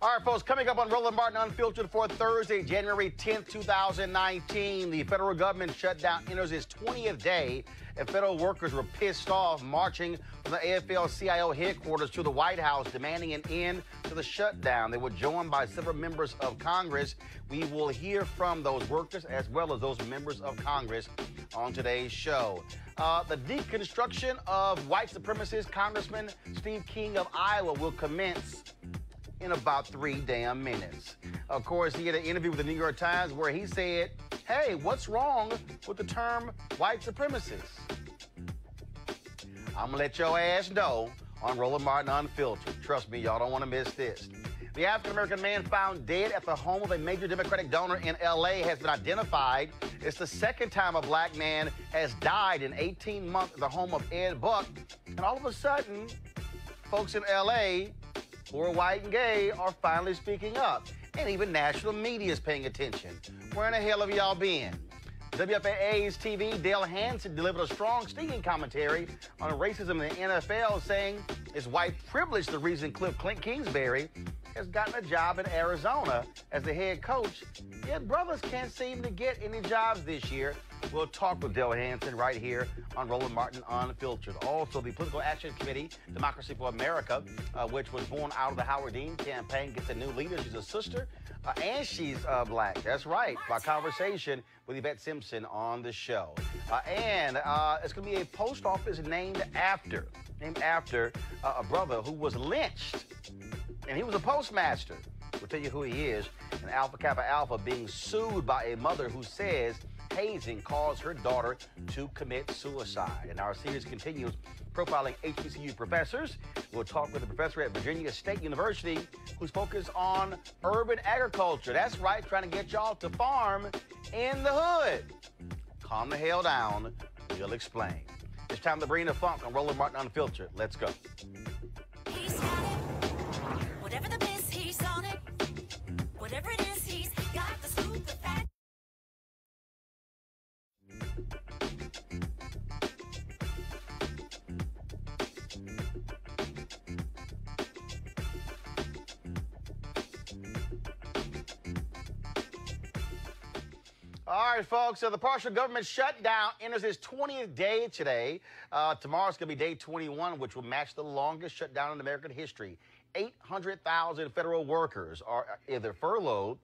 All right, folks, coming up on Roland Martin Unfiltered for Thursday, January 10th, 2019, the federal government shutdown enters its 20th day, and federal workers were pissed off, marching from the AFL-CIO headquarters to the White House, demanding an end to the shutdown. They were joined by several members of Congress. We will hear from those workers as well as those members of Congress on today's show. The deconstruction of white supremacist Congressman Steve King of Iowa will commence in about 3 damn minutes. Of course, he had an interview with the New York Times where he said, hey, what's wrong with the term white supremacist? I'm gonna let your ass know on Roland Martin Unfiltered. Trust me, y'all don't wanna miss this. The African-American man found dead at the home of a major Democratic donor in LA has been identified. It's the second time a black man has died in 18 months at the home of Ed Buck. And all of a sudden, folks in LA who are white and gay are finally speaking up. And even national media is paying attention. Where in the hell have y'all been? WFAA's TV, Dale Hansen, delivered a strong, stinging commentary on racism in the NFL, saying it's white privilege the reason Cliff Kingsbury has gotten a job in Arizona as the head coach. Yet brothers can't seem to get any jobs this year. We'll talk with Dale Hansen right here on Roland Martin Unfiltered. Also, the Political Action Committee, Democracy for America, which was born out of the Howard Dean campaign, gets a new leader. She's a sister, and she's black. That's right. My conversation with Yvette Simpson on the show. And it's going to be a post office named after a brother who was lynched. And he was a postmaster. We'll tell you who he is. And Alpha Kappa Alpha being sued by a mother who says hazing caused her daughter to commit suicide. And our series continues profiling HBCU professors. We'll talk with a professor at Virginia State University who's focused on urban agriculture. That's right, trying to get y'all to farm in the hood. Calm the hell down. We'll explain. It's time to bring the funk on Roland Martin Unfiltered. Let's go. He's got it. Whatever the miss, he's on it. Whatever it is, he's got the scoop, the fact. All right, folks, so the partial government shutdown enters its 20th day today. Tomorrow's going to be day 21, which will match the longest shutdown in American history. 800,000 federal workers are either furloughed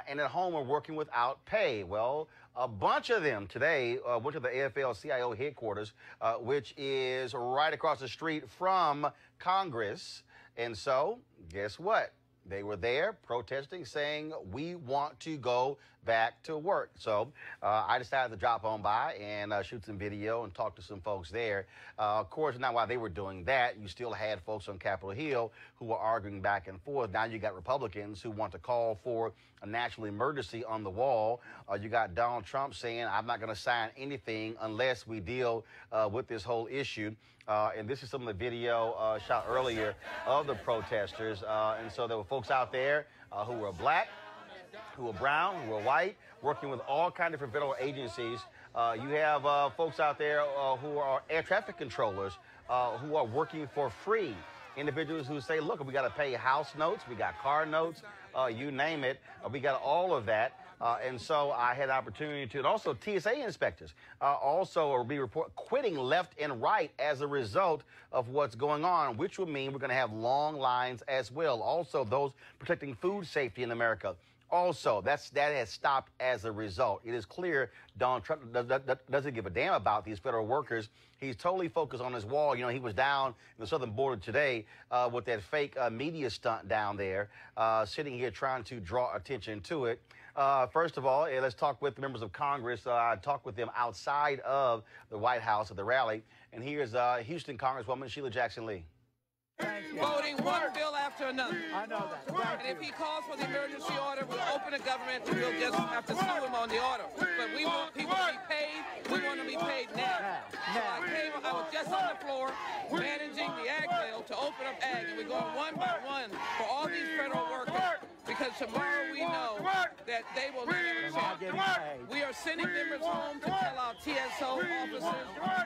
and at home are working without pay. Well, a bunch of them today went to the AFL-CIO headquarters, which is right across the street from Congress. And so, guess what? They were there protesting, saying, we want to go back to work. So I decided to drop on by and shoot some video and talk to some folks there. Of course, now while they were doing that, you still had folks on Capitol Hill who were arguing back and forth. Now you got Republicans who want to call for a national emergency on the wall. You got Donald Trump saying, I'm not going to sign anything unless we deal with this whole issue. And this is some of the video shot earlier of the protesters. And so there were folks out there who were black, who were brown, who were white, working with all kinds of different federal agencies. You have folks out there who are air traffic controllers who are working for free. Individuals who say, look, we got to pay house notes, we got car notes, you name it. We got all of that. And so I had an opportunity to, and also TSA inspectors also will be quitting left and right as a result of what's going on, which would mean we're going to have long lines as well. Also, those protecting food safety in America. Also, that has stopped as a result. It is clear Donald Trump doesn't give a damn about these federal workers. He's totally focused on his wall. You know, he was down in the southern border today with that fake media stunt down there, sitting here trying to draw attention to it. First of all, let's talk with the members of Congress. I talked with them outside of the White House at the rally. And here's Houston Congresswoman Sheila Jackson Lee. Voting one bill after another. I know that. And if he calls for the emergency order, we'll open the government and we'll just have to sue him on the order. But we want people to be paid. We want to be paid now. So I was just on the floor managing the ag bill to open up ag. And we're going one by one for all these federal workers. Because tomorrow we know that they will never change. We are sending members home to tell our TSO officers,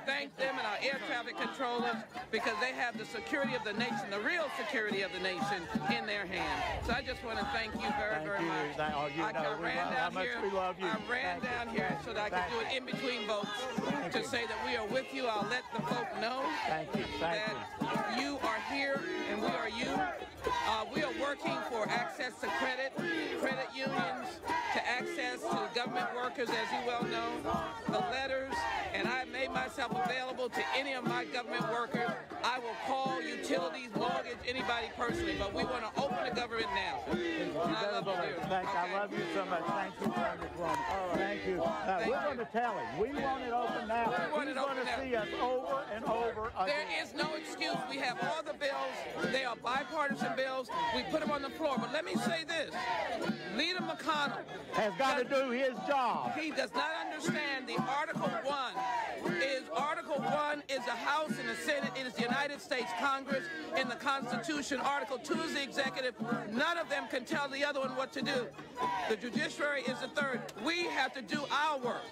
thank them, and our air traffic controllers because they have the security of the nation, the real security of the nation in their hands. So I just want to thank you very, very much. I ran down here. I ran down here so that I could do it in between votes to say that we are with you. I'll let the folk know that you are here and we are you. We are working for access to credit unions, to access to government workers, as you well know, the letters, and I made myself available to any of my government workers. I will call utilities, mortgage, anybody personally, but we want to open the government now. I love you, dear. I love you so much. Thank you for your Thank you. We're going to tell him. We want it open now. He's going to see us over and over again. There is no excuse. We have all the bills. They are bipartisan bills. We put them on the floor. But let me say this. Leader McConnell has got to do his job. He does not understand the Article 1 is the House and the Senate. It is the United States Congress in the Constitution. Article 2 is the executive. None of them can tell the other one what to do. The judiciary is the third. We have to do our work,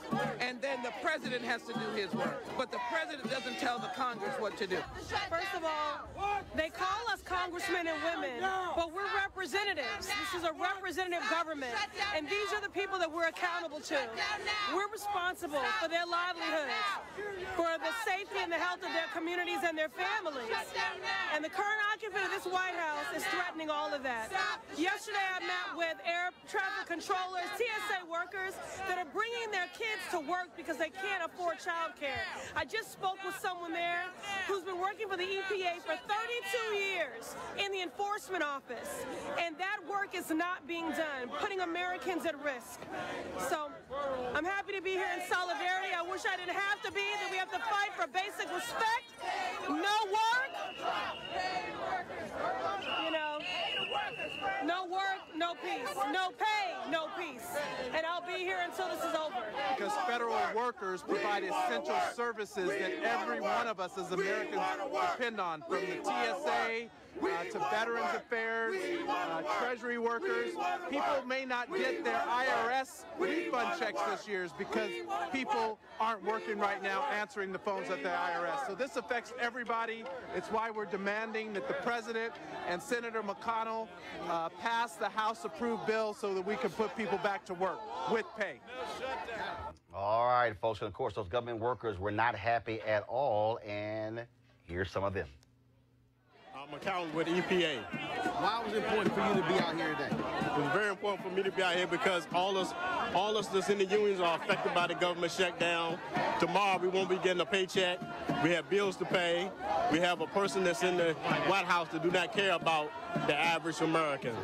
and then the president has to do his work. But the president doesn't tell the Congress what to do. First of all, they call us congressmen and women, but we're representatives. This is a representative government, and these are the people that we're accountable to. We're responsible for their livelihoods, for the safety and the health of their communities and their families. And the current occupant of this White House is threatening all of that. Yesterday I met with air traffic controllers, TSA workers that are bringing their kids to work because they can't afford child care. I just spoke with someone there who's been working for the EPA for 32 years in the enforcement office, and that work is not being done, putting Americans at risk. So I'm happy to be here in solidarity. I wish I didn't have to be, that we have to fight for basic respect. No work, you know, no work, no peace. No pay, no peace. And I'll be here until this is over. Because federal workers provide essential services that every one of us as Americans depend on, from the TSA to Veterans Affairs, Treasury workers. People may not get their IRS refund checks this year because people aren't working right now answering the phones at the IRS. So this affects everybody. It's why we're demanding that the President and Senator McConnell pass the House-approved bill so that we can put people back to work with pay. All right, folks, and of course, those government workers were not happy at all, and here's some of them. I'm accountant with EPA. Why was it important for you to be out here today? It was very important for me to be out here because all us that's in the unions are affected by the government shutdown. Tomorrow we won't be getting a paycheck. We have bills to pay. We have a person that's in the White House that do not care about the average American.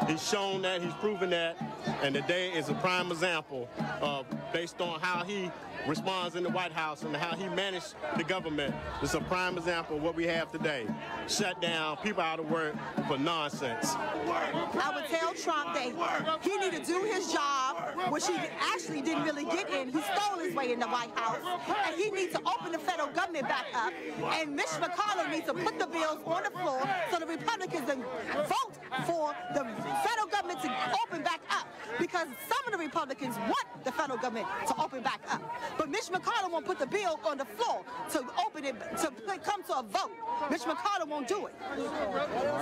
He's shown that, he's proven that, and today is a prime example of, based on how he responds in the White House and how he managed the government. It's a prime example of what we have today. Shut down, people out of work for nonsense. I would tell Trump that he need to do his job, which he actually didn't really get in. He stole his way in the White House. And he needs to open the federal government back up. And Mitch McConnell needs to put the bills on the floor so the Republicans can vote for the federal government to open back up. Because some of the Republicans want the federal government to open back up. But Mitch McConnell won't put the bill on the floor to open it, to come to a vote. Mitch McConnell won't do it.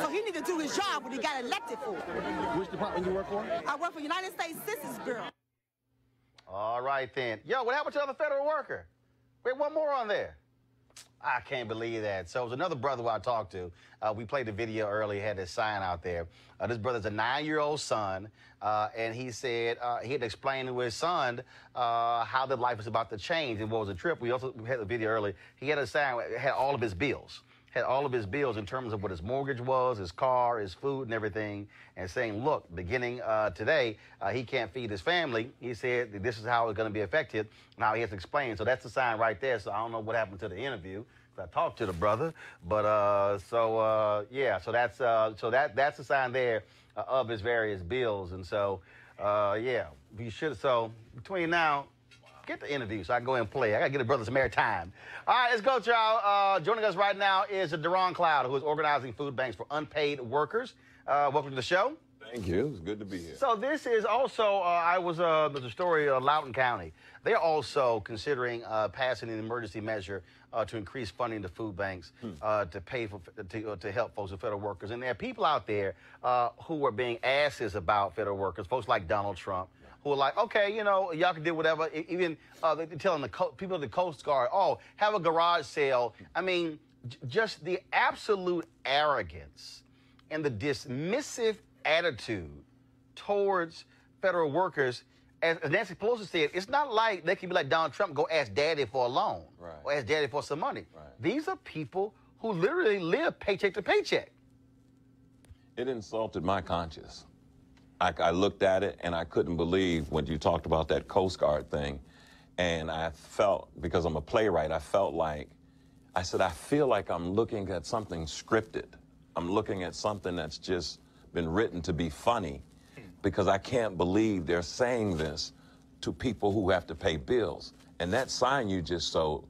So he needs to do his job what he got elected for. Which department you work for? I work for United States Census Bureau. All right, then. Yo, what happened to the other federal worker? Wait, one more on there. I can't believe that. So it was another brother who I talked to. We played the video earlier, had this sign out there. This brother's a 9-year-old son, and he said he had to explain to his son how their life was about to change and what was a trip. We also had the video earlier. He had a sign, had all of his bills. Had all of his bills in terms of what his mortgage was, his car, his food, and everything, and saying, look, beginning today, he can't feed his family. He said that this is how it's going to be affected. Now he has to explain. So that's the sign right there. So I don't know what happened to the interview. I talked to the brother, but yeah. So that's the sign there of his various bills, and so yeah, we should. So between now. Get the interview so I can go and play. I got to get the brother some more time. All right, let's go, y'all. Joining us right now is Deron Cloud, who is organizing food banks for unpaid workers. Welcome to the show. Thank you. It was good to be here. So this is also, there's a story of Loudoun County. They're also considering passing an emergency measure to increase funding to food banks to pay for to help folks with federal workers. And there are people out there who are being asses about federal workers, folks like Donald Trump, who are like, okay, you know, y'all can do whatever. Even they're telling the people of the Coast Guard, oh, have a garage sale. I mean, just the absolute arrogance and the dismissive attitude towards federal workers. As Nancy Pelosi said, it's not like they can be like Donald Trump, go ask daddy for a loan or ask daddy for some money. These are people who literally live paycheck to paycheck. It insulted my conscience. I looked at it and I couldn't believe when you talked about that Coast Guard thing. And I felt, because I'm a playwright, I felt like, I said, I feel like I'm looking at something scripted. I'm looking at something that's just been written to be funny, because I can't believe they're saying this to people who have to pay bills. And that sign you just showed,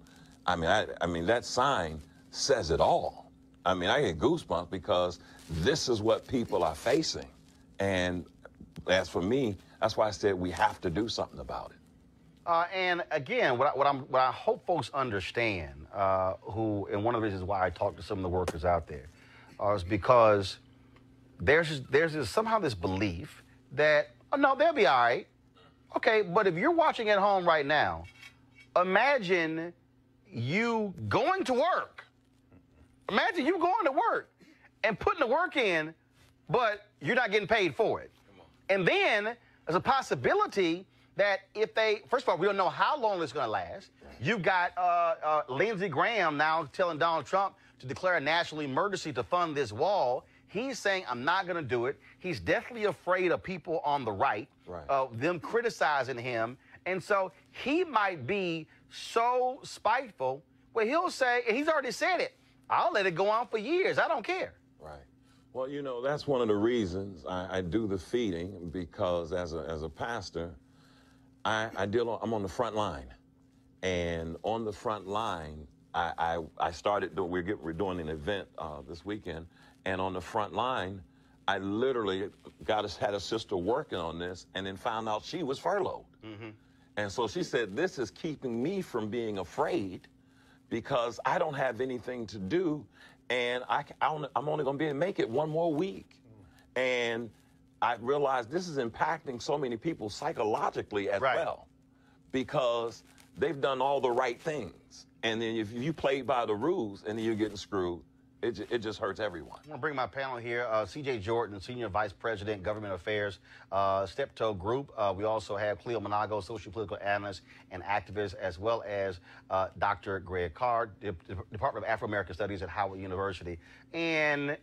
I mean, that sign says it all. I mean, I get goosebumps because this is what people are facing. And as for me, that's why I said we have to do something about it. And again, what I hope folks understand, and one of the reasons why I talk to some of the workers out there, is because there's somehow this belief that, oh, no, they'll be all right. Okay, but if you're watching at home right now, imagine you going to work. Imagine you going to work and putting the work in, but you're not getting paid for it. And then there's a possibility that if they, first of all, we don't know how long it's going to last. You've got Lindsey Graham now telling Donald Trump to declare a national emergency to fund this wall. He's saying, I'm not going to do it. He's definitely afraid of people on the right, them criticizing him. And so he might be so spiteful where he'll say, and he's already said it, I'll let it go on for years. I don't care. Right. Well, you know, that's one of the reasons I do the feeding, because as a pastor, I'm on the front line. And on the front line, I started, we're doing an event this weekend, and on the front line, I literally had a sister working on this and then found out she was furloughed. And so she said, this is keeping me from being afraid because I don't have anything to do, and I'm only going to be able to make it one more week. And I realized this is impacting so many people psychologically as well, because they've done all the right things. And then if you play by the rules and then you're getting screwed, it just hurts everyone. I'm going to bring my panel here. C.J. Jordan, Senior Vice President, Government Affairs, Steptoe Group. We also have Cleo Monago, Socio-political analyst and activist, as well as Dr. Greg Carr, Department of Afro-American Studies at Howard University. And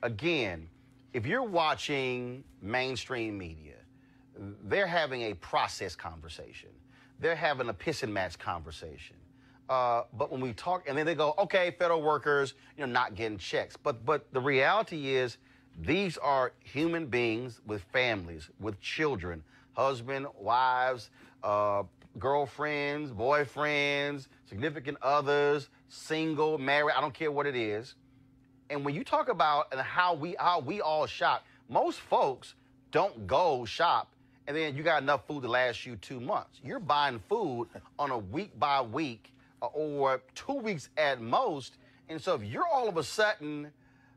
again, if you're watching mainstream media, they're having a process conversation. They're having a piss and match conversation. But when we talk, and then they go, okay, federal workers, not getting checks. But the reality is, these are human beings with families, with children, husband, wives, girlfriends, boyfriends, significant others, single, married, I don't care what it is. And when you talk about how we all shop, most folks don't go shop and then you got enough food to last you 2 months. You're buying food on a week by week or 2 weeks at most. And so if you're all of a sudden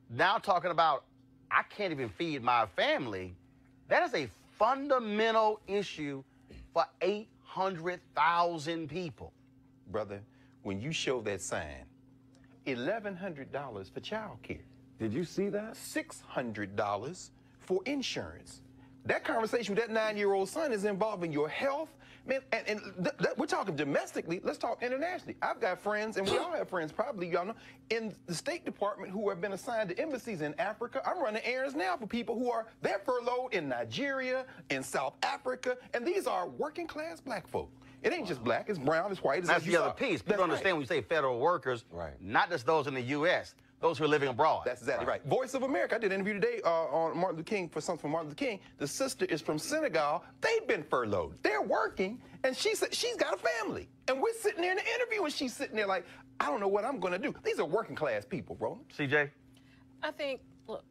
now talking about, I can't even feed my family, that is a fundamental issue for 800,000 people. Brother, when you show that sign, $1,100 for child care. Did you see that? $600 for insurance. That conversation with that 9-year-old son is involving your health. Man, and we're talking domestically. Let's talk internationally. I've got friends, and we all have friends, probably, y'all know, in the State Department who have been assigned to embassies in Africa. I'm running errands now for people they're furloughed in Nigeria, in South Africa, and these are working-class black folk. It ain't just black, it's brown, it's white. That's the other piece. People understand when you say federal workers, not just those in the U.S., those who are living abroad. That's exactly right. Voice of America, I did an interview today on Martin Luther King, for something from Martin Luther King. The sister is from Senegal. They've been furloughed. They're working, and she said she's got a family. And we're sitting there in the interview, and she's sitting there like, I don't know what I'm going to do. These are working class people, Roland. CJ? I think, look,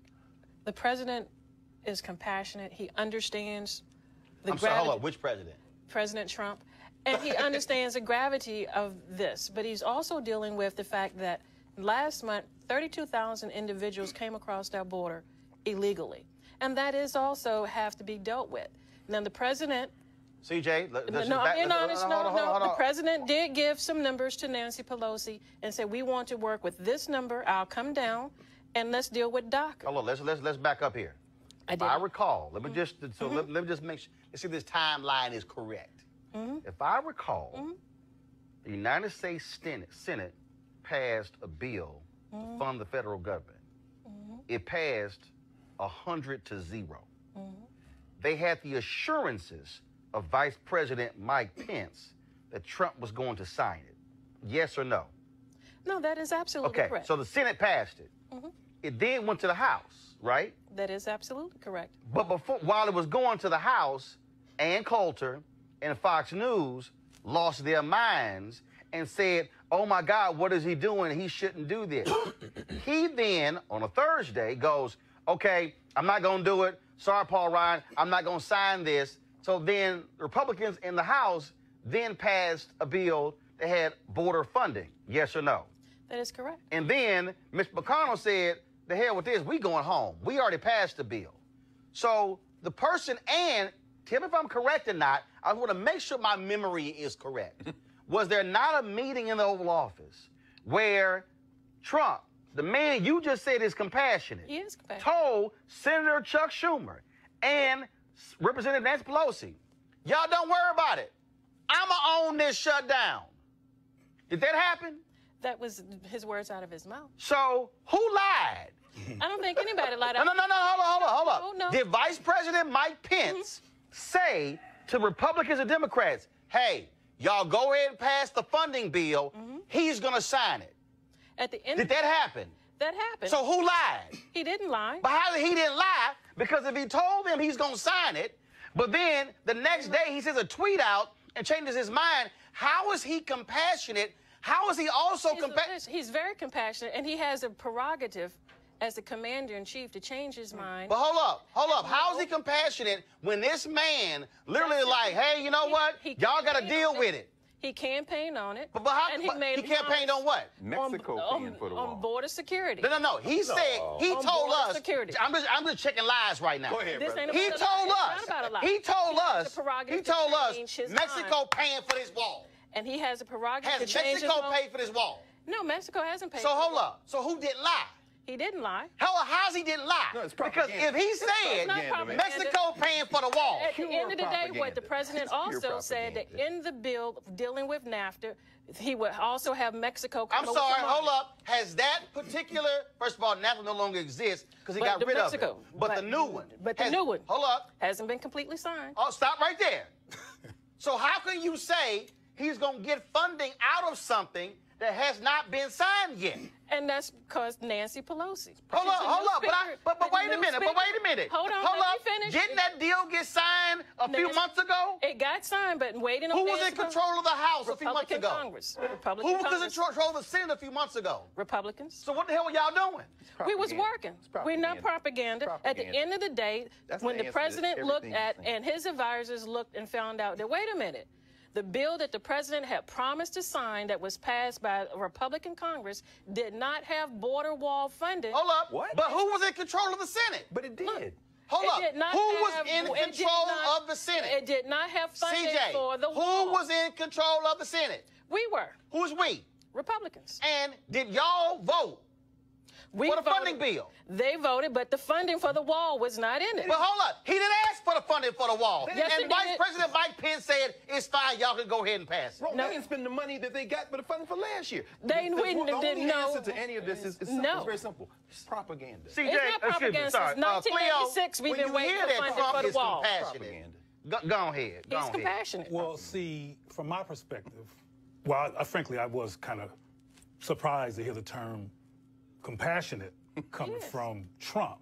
the president is compassionate. He understands the I'm sorry, gravity. hold up. Which president? President Trump. And he understands the gravity of this. But he's also dealing with the fact that last month, 32,000 individuals came across our border illegally. And that is also have to be dealt with. Now, the president... CJ, The president did give some numbers to Nancy Pelosi and said, we want to work with this number. I'll come down and let's deal with DACA. Hold on, let's back up here. If I recall, let me just let me just make sure. Let's see if this timeline is correct. If I recall, the United States Senate passed a bill to fund the federal government. It passed 100 to 0. They had the assurances of Vice President Mike Pence that Trump was going to sign it. Yes or no? No, that is absolutely correct. Okay, so the Senate passed it. It then went to the House, right? That is absolutely correct. But while it was going to the House, Ann Coulter and Fox News lost their minds and said, oh my God, what is he doing? He shouldn't do this. He then, on a Thursday, goes, okay, I'm not going to do it. Sorry, Paul Ryan, I'm not going to sign this. So then Republicans in the House then passed a bill that had border funding. Yes or no? That is correct. And then Mr. McConnell said, the hell with this, we going home. We already passed the bill. So the person, and tell me if I'm correct or not, I want to make sure my memory is correct. Was there not a meeting in the Oval Office where Trump, the man you just said is compassionate, he is compassionate, told Senator Chuck Schumer and Representative Nancy Pelosi, y'all don't worry about it. I'm going to own this shutdown. Did that happen? That was his words out of his mouth. So who lied? I don't think anybody lied. No, hold up. Oh, no. Did Vice President Mike Pence say to Republicans and Democrats, hey, y'all go ahead and pass the funding bill. He's going to sign it. At the end Did that happen? That happened. So who lied? He didn't lie. But how did he didn't lie? Because if he told them he's going to sign it, but then the next day he sends a tweet out and changes his mind, how is he compassionate? How is he also compassionate? He's very compassionate, and he has a prerogative as the commander-in-chief to change his mind. But hold up. How is he compassionate when this man literally like, hey, you know what? Y'all got to deal with it. He campaigned on it. But he campaigned on what? Mexico paying for the wall. On border security. No. He said, he told us. Security. I'm just checking lies right now. Go ahead, brother. He told us Mexico paying for this wall. And he has a prerogative to Has change his Mexico paid for this wall? No, Mexico hasn't paid So for hold it. up. So who didn't lie? He didn't lie. How's he didn't lie? No, it's because if he said Mexico paying for the wall. At the end of the day, what the president also said that in the bill dealing with NAFTA, he would also have Mexico come I'm sorry, hold up. Has that particular, first of all, NAFTA no longer exists because he got rid of it. But the new one. But the new one. Hold up. Hasn't been completely signed. Oh, stop right there. So how can you say he's going to get funding out of something that has not been signed yet? And that's because Nancy Pelosi. Hold up. But wait a minute. Hold on, let me finish. Didn't that deal get signed a few months ago? It got signed, but waiting on Who was in control of the House a few months ago? Congress. Republican Who was Congress. in control of the Senate a few months ago? Republicans. So what the hell were y'all doing? We was working. We're not propaganda. At the end of the day, when the president looked at and his advisors looked and found out that, wait a minute, the bill that the president had promised to sign that was passed by a Republican Congress did not have border wall funding. Hold up. What? But who was in control of the Senate? But it did. Hold up. Who was in control of the Senate? It did not have funding CJ, for the wall. Who was in control of the Senate? We were. Who's we? Republicans. And did y'all vote for the funding bill? They voted, but the funding for the wall was not in it. But hold up. He didn't ask for the funding for the wall. Yes, and Vice President Mike Pence said, it's fine, y'all can go ahead and pass it. They didn't spend the money that they got for the funding for last year. The only answer to any of this is simple. It's very simple. It's propaganda. CJ, it's not propaganda. Since 1986, we've been waiting for funding for the wall. Go ahead. He's compassionate. Well, see, from my perspective, well, frankly, I was kind of surprised to hear the term compassionate coming from Trump.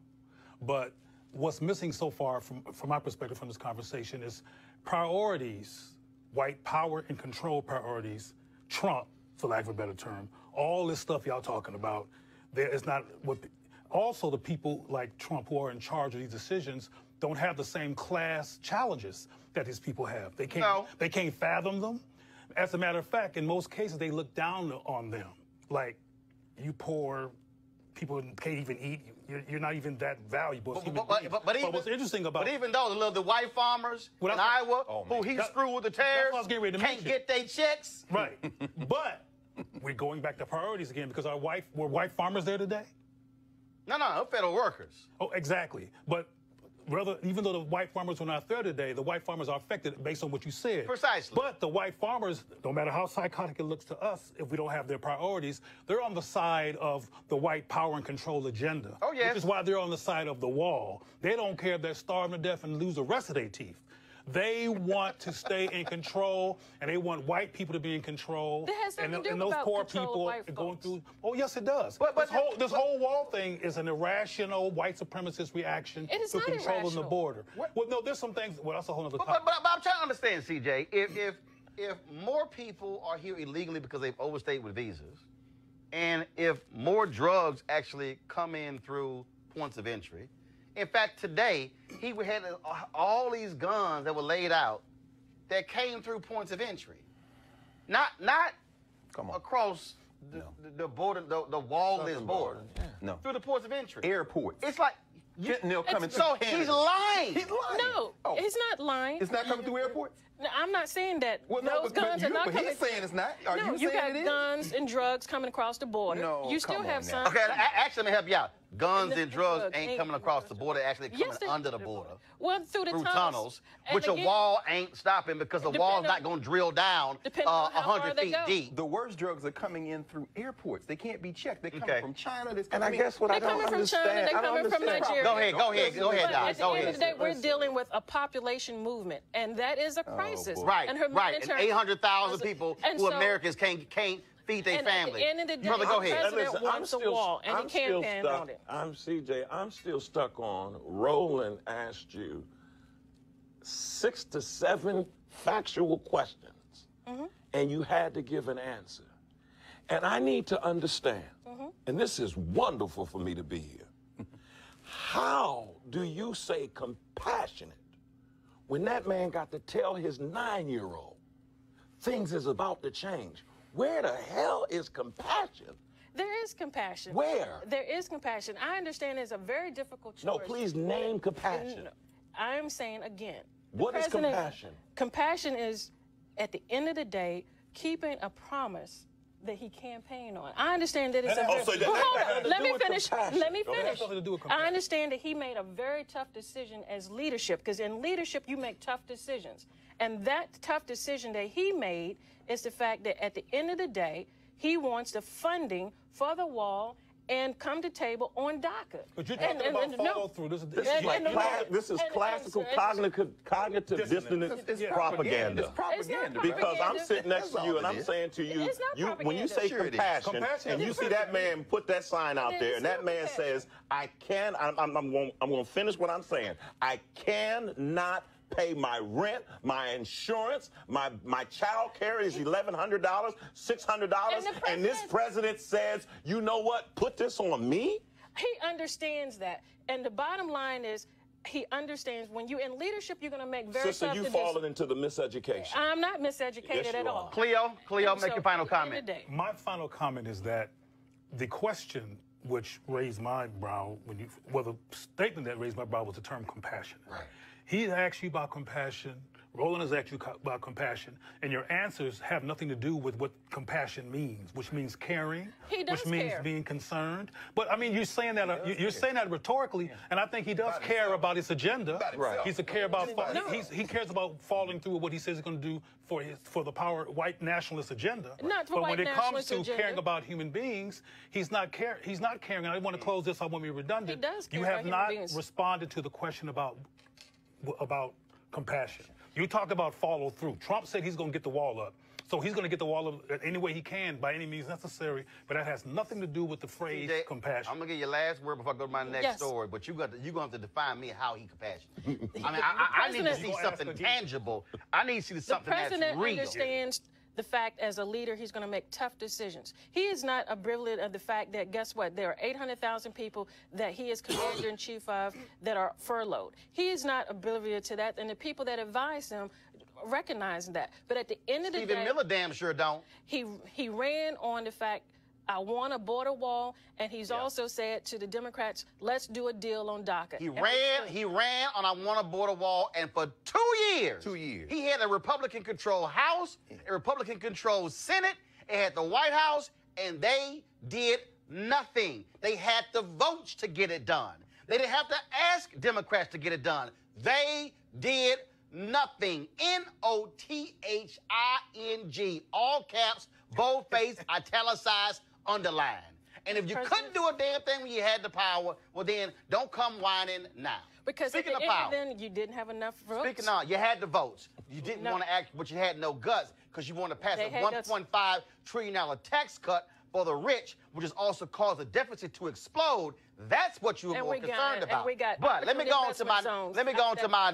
But what's missing so far from my perspective from this conversation is priorities, white power and control priorities, Trump, for lack of a better term, all this stuff y'all talking about, there is not what. Also, the people like Trump who are in charge of these decisions don't have the same class challenges that these people have. They can't. No. They can't fathom them. As a matter of fact, in most cases, they look down on them. Like, you poor people can't even eat. You're not even that valuable. But what's interesting about... But even though the white farmers in Iowa, who he screwed with the tariffs, can't get their checks. Right. But we're going back to priorities again, because were white farmers there today? No, federal workers. Oh, exactly. But even though the white farmers were not there today, the white farmers are affected based on what you said. Precisely. But the white farmers, no matter how psychotic it looks to us, if we don't have their priorities, they're on the side of the white power and control agenda. Oh, yes. Which is why they're on the side of the wall. They don't care if they're starving to death and lose the rest of their teeth. They want to stay in control, and they want white people to be in control. That has nothing to do and those about poor control people white are going folks. through. Oh, yes, it does. But this whole wall thing is an irrational white supremacist reaction It is to not controlling the irrational. border. Well, no, there's some things. Well, that's a whole other topic. But I'm trying to understand, CJ. If more people are here illegally because they've overstayed with visas, and if more drugs actually come in through points of entry, in fact, today he had all these guns that were laid out that came through points of entry, not across the border, the wall-less border, No. through the ports of entry. Airports. It's like Fentanyl coming through so Canada. he's lying. He's lying. No, he's not lying. It's not coming through airports? No, I'm not saying that Well, no, those but guns are not but coming. he's saying it's not. Are No, you you got saying it is? guns and drugs coming across the border. No, you still come have on some. now. Okay, actually, let me help you out. Guns And and the drugs drugs ain't ain't coming across the border, actually coming Yes, they- under the border. Well, through the Through tunnels, tunnels, And which a again, wall ain't stopping because the wall's Depending not on- going to drill down depending on how far 100 they feet go. deep. The worst drugs are coming in through airports. They can't be checked. They're coming Okay. from China. They're And I coming guess what I They're don't coming from understand. China. They're I don't coming from understand. Nigeria. Go ahead, But Doc. at the Go end ahead. of the day, we're dealing with a population movement, and that is a crisis. boy. Right, and right. And humanitarian- 800,000 people And who so- Americans can't feed their and family. At the end of the day, Brother, go the ahead. president wants a wall, and he campaigned on it. I'm CJ. I'm still stuck on. Roland asked you 6 to 7 factual questions, and you had to give an answer. And I need to understand, and this is wonderful for me to be here. How do you say compassionate when that man got to tell his 9-year-old things is about to change? Where the hell is compassion? There is compassion. Where? There is compassion. I understand it's a very difficult choice. No, please name compassion. I am saying again. What is compassion? Compassion is, at the end of the day, keeping a promise that he campaigned on. I understand that it's a very... so Well, hold that on. has Let to me do with finish. compassion. Let me Okay. finish. Nothing to do with I compassion. understand that he made a very tough decision as leadership, because in leadership, you make tough decisions. And that tough decision that he made is the fact that at the end of the day, he wants the funding for the wall and come to table on DACA. But you're talking about follow through. This is Classical cognitive dissonance It's propaganda. It's propaganda. Because I'm sitting next to That's you all and it I'm is. saying to you, It's not when you say Sure it is. compassion, and you see that man put that sign out there, and that man says, I'm going to finish what I'm saying. I cannot pay my rent, my insurance, my child care is $1,100, $600, and this president says, you know what, put this on me? He understands that. And the bottom line is, he understands when you're in leadership, you're going to make very Sister, tough you've decisions. fallen into the miseducation. I'm not miseducated Yes, you at are. all. Cleo, And make so, your final at the end comment. of the day, My final comment is that the question which raised my brow, the statement that raised my brow was the term compassion. Right. He asked you about compassion. Roland has asked you about compassion, and your answers have nothing to do with what compassion means, which means caring, He does which means care. being concerned. But I mean, you're saying that rhetorically, and I think he does care about his agenda. Right. He's a care about he cares about following through with what he says he's going to do for the white nationalist agenda. Not for but white when it comes nationalist to agenda. caring about human beings, he's not caring. And I want to close this. I want to be redundant. He does care You about have human not beings. responded to the question about compassion. You talked about follow through. Trump said he's going to get the wall up. So he's going to get the wall up any way he can, by any means necessary. But that has nothing to do with the phrase CJ, compassion. I'm gonna give you your last word before I go to my next Yes. story. But you're gonna have to define me how he compassionate. I mean, I need to see You're gonna something ask again. tangible. I need to see the something that's president real. understands the fact as a leader, he's going to make tough decisions. He is not oblivious of the fact that, guess what, there are 800,000 people that he is commander-in-chief of that are furloughed. He is not oblivious to that, and the people that advise him recognize that. But at the end of the day, Stephen Miller damn sure don't. He ran on the fact, I want a border wall, and he's also said to the Democrats, let's do a deal on DACA. He ran on I want a border wall, and for 2 years, he had a Republican-controlled House, a Republican-controlled Senate, it had the White House, and they did nothing. They had the votes to get it done. They didn't have to ask Democrats to get it done. They did nothing. N-O-T-H-I-N-G, all caps, boldface, italicized, underlined. And if you couldn't do a damn thing when you had the power, well then, don't come whining now. Because Speaking at the of power, then you didn't have enough votes. Speaking of, you had the votes. You didn't want to act, but you had no guts because you wanted to pass a $1.5 trillion tax cut for the rich, which has also caused the deficit to explode. That's what you were more concerned about. But let me go on to my,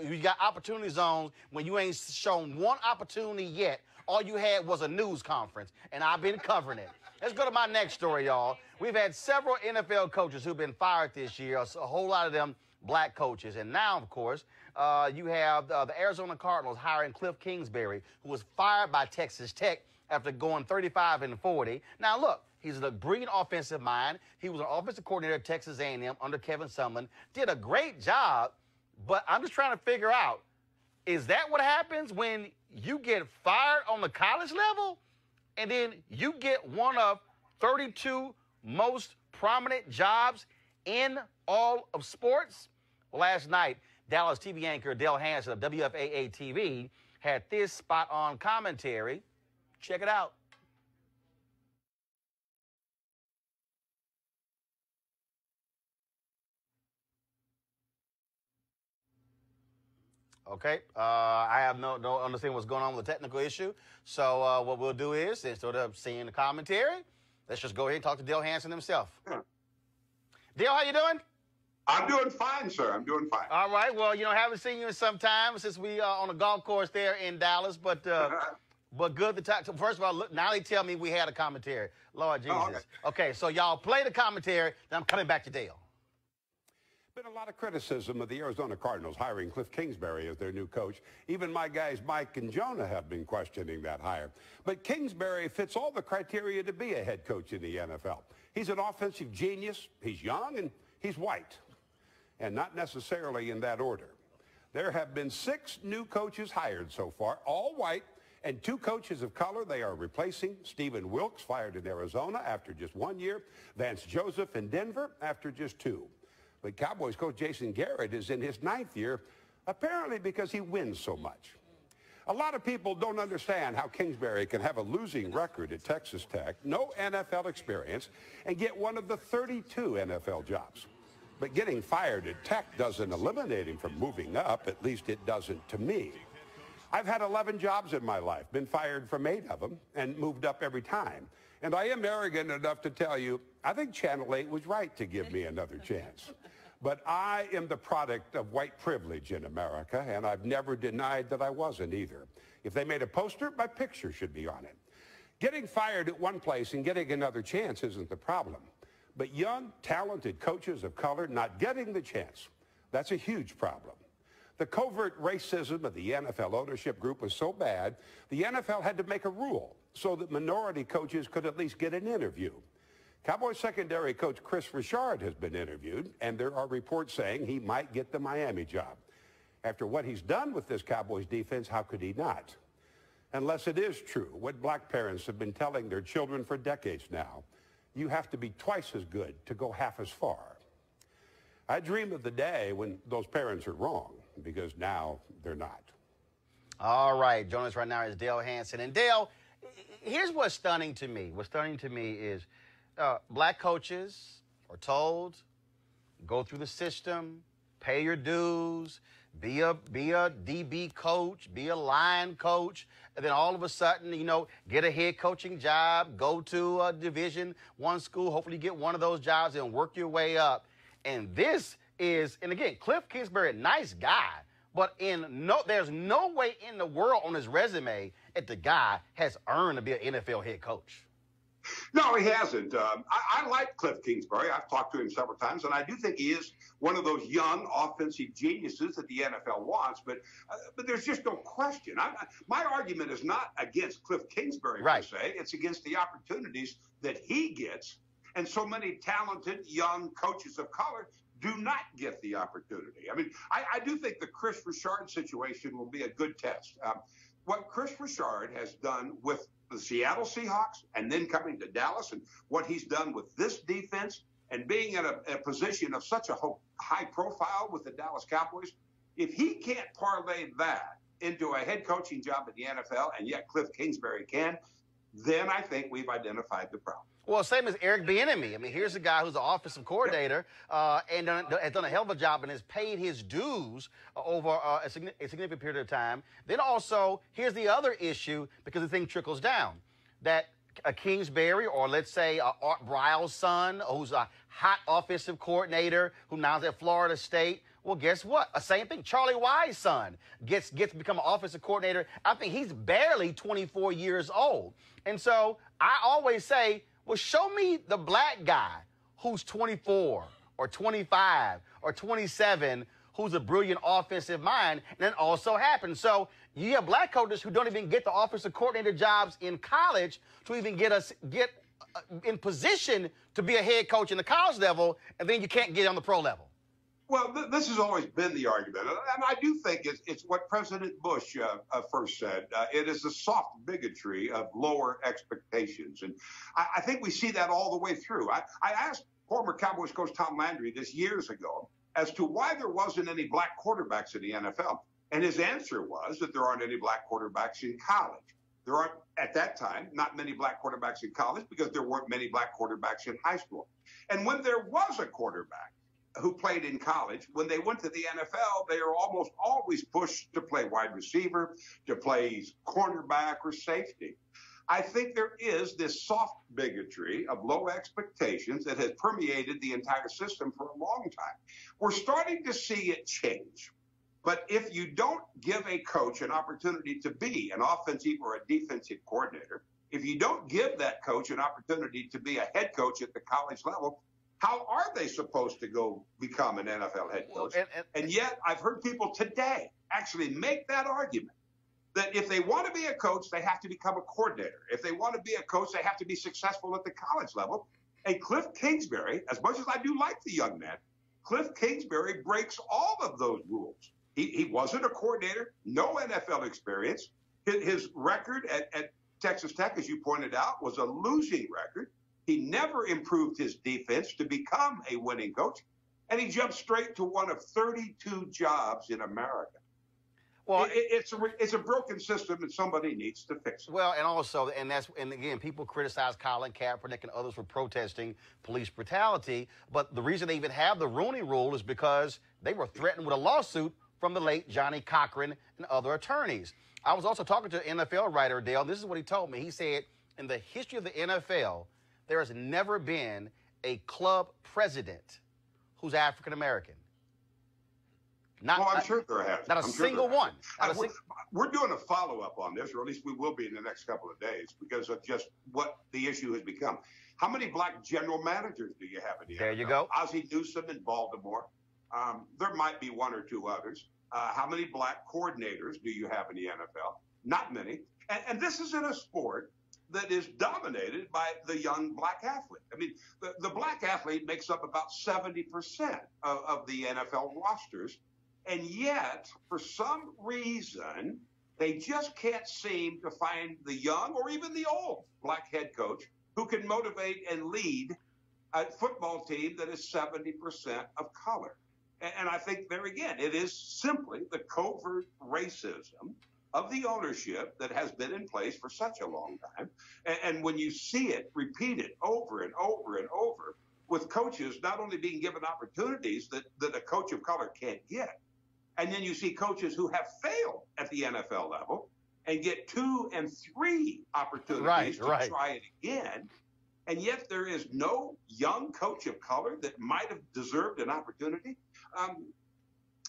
you got opportunity zones when you ain't shown one opportunity yet. All you had was a news conference, and I've been covering it. Let's go to my next story, y'all. We've had several NFL coaches who've been fired this year, a whole lot of them black coaches. And now, of course, you have the Arizona Cardinals hiring Cliff Kingsbury, who was fired by Texas Tech after going 35-40. Now, look, he's a brilliant offensive mind. He was an offensive coordinator at Texas A&M under Kevin Sumlin. Did a great job, but I'm just trying to figure out, is that what happens when you get fired on the college level and then you get one of 32 most prominent jobs in all of sports? Last night, Dallas TV anchor Dale Hansen of WFAA TV had this spot-on commentary. Check it out. Okay, I have no understanding what's going on with the technical issue. So what we'll do is, instead of seeing the commentary, let's just go ahead and talk to Dale Hansen himself. Dale, how you doing? I'm doing fine, sir. I'm doing fine. All right. Well, haven't seen you in some time since we are on a golf course there in Dallas, but good to talk. First of all, look, now they tell me we had a commentary. Lord Jesus. Oh, okay, so y'all play the commentary, then I'm coming back to Dale. Been a lot of criticism of the Arizona Cardinals hiring Cliff Kingsbury as their new coach. Even my guys Mike and Jonah have been questioning that hire. But Kingsbury fits all the criteria to be a head coach in the NFL. He's an offensive genius, he's young, and he's white. And not necessarily in that order. There have been 6 new coaches hired so far, all white, and 2 coaches of color they are replacing. Stephen Wilkes, fired in Arizona after just 1 year. Vance Joseph in Denver after just 2. But Cowboys coach Jason Garrett is in his 9th year, apparently because he wins so much. A lot of people don't understand how Kingsbury can have a losing record at Texas Tech, no NFL experience, and get one of the 32 NFL jobs. But getting fired at Tech doesn't eliminate him from moving up, at least it doesn't to me. I've had 11 jobs in my life, been fired from 8 of them, and moved up every time. And I am arrogant enough to tell you, I think Channel 8 was right to give me another chance. But I am the product of white privilege in America, and I've never denied that I wasn't either. If they made a poster, my picture should be on it. Getting fired at one place and getting another chance isn't the problem. But young, talented coaches of color not getting the chance, that's a huge problem. The covert racism of the NFL ownership group was so bad, the NFL had to make a rule so that minority coaches could at least get an interview. Cowboys secondary coach Chris Richard has been interviewed, and there are reports saying he might get the Miami job. After what he's done with this Cowboys defense, how could he not? Unless it is true, what black parents have been telling their children for decades now, you have to be twice as good to go half as far. I dream of the day when those parents are wrong, because now they're not. All right, joining us right now is Dale Hansen. And Dale, here's what's stunning to me. What's stunning to me is black coaches are told, go through the system, pay your dues, be a DB coach, be a line coach, and then all of a sudden, get a head coaching job, go to a Division I school, hopefully get one of those jobs and work your way up. And this is, and again, Cliff Kingsbury, nice guy, But there's no way in the world on his resume that the guy has earned to be an NFL head coach. No, he hasn't. I like Cliff Kingsbury. I've talked to him several times, and I do think he is one of those young offensive geniuses that the NFL wants. But there's just no question. My argument is not against Cliff Kingsbury per se. It's against the opportunities that he gets, and so many talented young coaches of color do not get the opportunity. I mean, I do think the Chris Richard situation will be a good test. What Chris Richard has done with the Seattle Seahawks and then coming to Dallas, and what he's done with this defense and being in a position of such a high profile with the Dallas Cowboys, if he can't parlay that into a head coaching job in the NFL, and yet Cliff Kingsbury can, then I think we've identified the problem. Well, same as Eric Bieniemy. I mean, here's a guy who's an offensive coordinator and has done a hell of a job and has paid his dues over a significant period of time. Then also, here's the other issue, because the thing trickles down, that a Kingsbury, or let's say Art Briles' son, who's a hot offensive coordinator who now is at Florida State, well, guess what? Same thing. Charlie Wise's son gets to become an offensive coordinator. I think he's barely 24 years old. And so I always say, well, show me the black guy who's 24 or 25 or 27 who's a brilliant offensive mind, and that also happens. So you have black coaches who don't even get the offensive coordinator jobs in college to even get in position to be a head coach in the college level, and then you can't get on the pro level. Well, this has always been the argument, and I do think it's what President Bush first said. It is a soft bigotry of lower expectations, and I think we see that all the way through. I asked former Cowboys coach Tom Landry this years ago as to why there wasn't any black quarterbacks in the NFL, and his answer was that there aren't any black quarterbacks in college. There aren't, at that time, not many black quarterbacks in college because there weren't many black quarterbacks in high school. And when there was a quarterback who played in college, when they went to the NFL, they are almost always pushed to play wide receiver, to play cornerback or safety. I think there is this soft bigotry of low expectations that has permeated the entire system for a long time. We're starting to see it change. But if you don't give a coach an opportunity to be an offensive or a defensive coordinator, if you don't give that coach an opportunity to be a head coach at the college level, how are they supposed to go become an NFL head coach? And yet I've heard people today actually make that argument, that if they want to be a coach, they have to become a coordinator. If they want to be a coach, they have to be successful at the college level. And Cliff Kingsbury, as much as I do like the young man, Cliff Kingsbury breaks all of those rules. He wasn't a coordinator, no NFL experience. His record at Texas Tech, as you pointed out, was a losing record. He never improved his defense to become a winning coach, and he jumped straight to one of 32 jobs in America. Well, it's a broken system, and somebody needs to fix it. Well, and also, and again, people criticize Colin Kaepernick and others for protesting police brutality, but the reason they even have the Rooney Rule is because they were threatened with a lawsuit from the late Johnny Cochran and other attorneys. I was also talking to an NFL writer, Dale. This is what he told me. He said, in the history of the NFL, there has never been a club president who's African American. I'm sure there has. Not a single one. We're doing a follow-up on this, or at least we will be in the next couple of days, because of just what the issue has become. How many black general managers do you have in the NFL? There you go. Ozzie Newsome in Baltimore. There might be one or two others. How many black coordinators do you have in the NFL? Not many. And this is in a sport that is dominated by the young black athlete. I mean, the black athlete makes up about 70% of the NFL rosters. And yet, for some reason, they just can't seem to find the young or even the old black head coach who can motivate and lead a football team that is 70% of color. And I think there again, it is simply the covert racism of the ownership that has been in place for such a long time. And when you see it repeated over and over and over, with coaches not only being given opportunities that a coach of color can't get, and then you see coaches who have failed at the NFL level and get 2 and 3 opportunities to try it again. And yet there is no young coach of color that might have deserved an opportunity.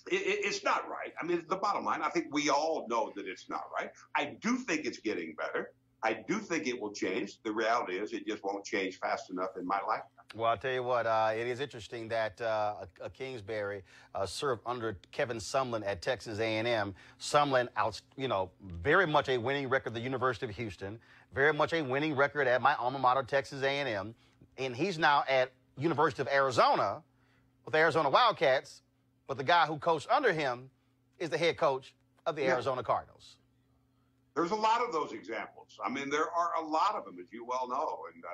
It's not right. I mean, the bottom line, I think we all know that it's not right. I do think it's getting better. I do think it will change. The reality is it just won't change fast enough in my lifetime. Well, I'll tell you what, it is interesting that Kingsbury served under Kevin Sumlin at Texas A&M. Sumlin, very much a winning record at the University of Houston, very much a winning record at my alma mater, Texas A&M, and he's now at University of Arizona with the Arizona Wildcats, but the guy who coached under him is the head coach of the Arizona Cardinals. There's a lot of those examples. I mean, there are a lot of them, as you well know. And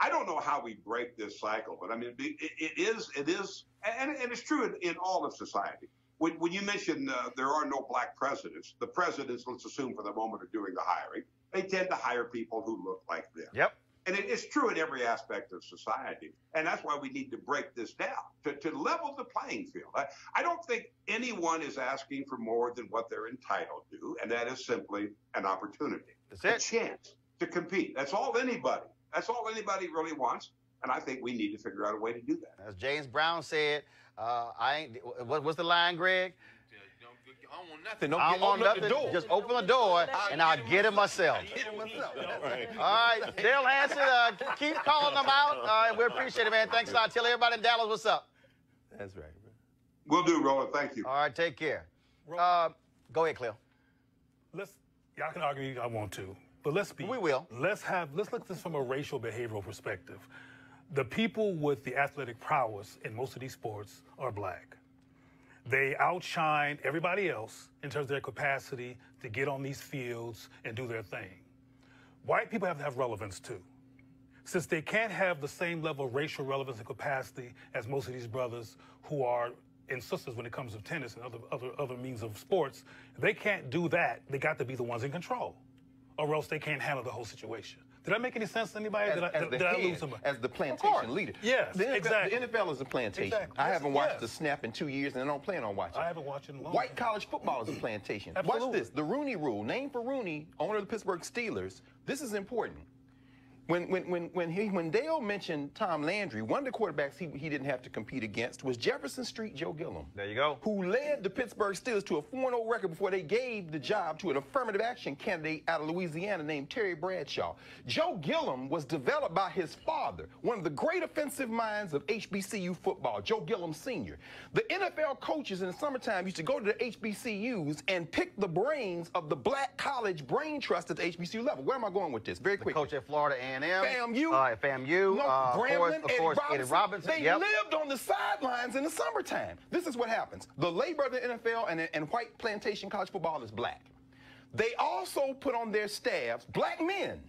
I don't know how we break this cycle, but I mean, it is, and it's true in all of society. When you mention there are no black presidents, the presidents, let's assume for the moment, are doing the hiring. They tend to hire people who look like them. Yep. And it's true in every aspect of society. And that's why we need to break this down, to level the playing field. I don't think anyone is asking for more than what they're entitled to, and that is simply an opportunity, a chance to compete. That's all anybody really wants. And I think we need to figure out a way to do that. As James Brown said, what's the line, Greg? I don't want nothing. I don't want nothing. Just open the door, and I'll get it myself. All right, Dale Hansen, keep calling them out. We appreciate it, man. Thanks a lot. Tell everybody in Dallas what's up. That's right. Will do, Roland. Thank you. All right, take care. Go ahead, Cleo. Y'all can argue if I want to, but let's be. We will. Let's look at this from a racial behavioral perspective. The people with the athletic prowess in most of these sports are black. They outshine everybody else in terms of their capacity to get on these fields and do their thing. White people have to have relevance too. Since they can't have the same level of racial relevance and capacity as most of these brothers who are and sisters when it comes to tennis and other means of sports, if they can't do that, they got to be the ones in control, or else they can't handle the whole situation. Did that make any sense to anybody? Did I lose somebody? As the plantation leader. Yes, exactly. The NFL is a plantation. Exactly. I haven't watched the snap in 2 years, and I don't plan on watching. I haven't watched it in a long White time. college football is a plantation. Absolutely. Watch this. The Rooney Rule, named for Rooney, owner of the Pittsburgh Steelers. This is important. When Dale mentioned Tom Landry, one of the quarterbacks he didn't have to compete against was Jefferson Street Joe Gillum. There you go. Who led the Pittsburgh Steelers to a 4-0 record before they gave the job to an affirmative action candidate out of Louisiana named Terry Bradshaw. Joe Gillum was developed by his father, one of the great offensive minds of HBCU football, Joe Gillum Sr. The NFL coaches in the summertime used to go to the HBCUs and pick the brains of the black college brain trust at the HBCU level. Where am I going with this? Very quickly. Coach at Florida A&M. FAMU. FAMU. Of course, Eddie Robinson. They lived on the sidelines in the summertime. This is what happens. The labor of the NFL and white plantation college football is black. They also put on their staffs black men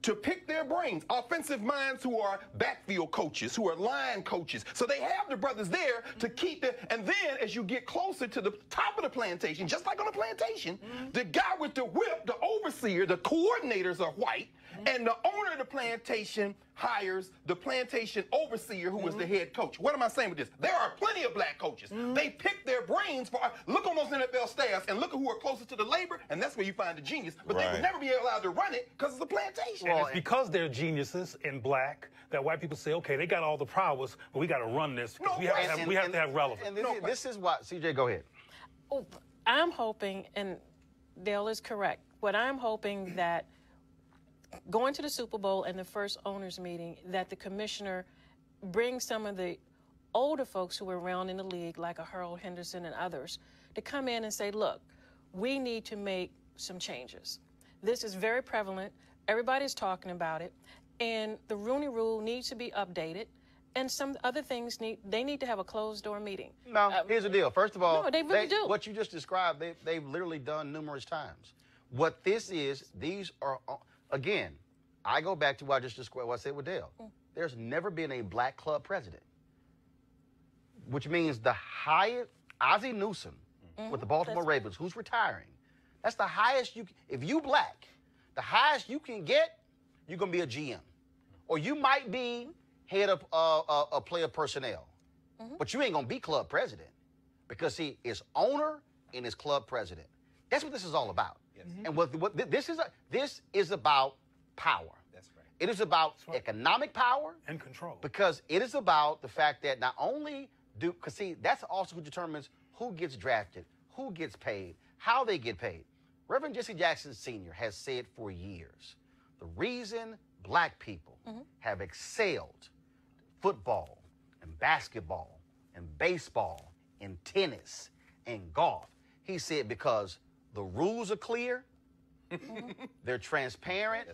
to pick their brains, offensive minds who are backfield coaches, who are line coaches. So they have the brothers there to keep it. And then as you get closer to the top of the plantation, just like on a plantation, the guy with the whip, the overseer, the coordinators are white, and the owner of the plantation hires the plantation overseer who was the head coach. What am I saying with this? There are plenty of black coaches. They pick their brains for, look on those NFL staffs and look at who are closest to the labor, and that's where you find the genius. But they would never be allowed to run it because it's a plantation. Well, it's because they're geniuses in black that white people say, okay, they got all the prowess, but we got to run this because we have to have relevance. And this is what, CJ, go ahead. I'm hoping, and Dale is correct, but I'm hoping that going to the Super Bowl and the first owners meeting, that the commissioner brings some of the older folks who were around in the league, like a Harold Henderson and others, to come in and say, look, we need to make some changes. This is very prevalent. Everybody's talking about it. And the Rooney Rule needs to be updated. And some other things they need to have a closed-door meeting. No, here's the deal. First of all, no, they really do. What you just described, they've literally done numerous times. What this is, these are... Again, I go back to what I said with Dale. There's never been a black club president, which means the highest, Ozzie Newsome with the Baltimore Ravens, who's retiring, that's the highest if you black, the highest you can get, you're going to be a GM. Or you might be head of a player personnel, but you ain't going to be club president because he is owner and is club president. That's what this is all about. And this is about power. That's right. It is about economic power and control. Because it is about the fact that not only Because see, that's also who determines who gets drafted, who gets paid, how they get paid. Reverend Jesse Jackson Sr. has said for years, the reason black people have excelled football and basketball and baseball and tennis and golf, he said because the rules are clear, they're transparent,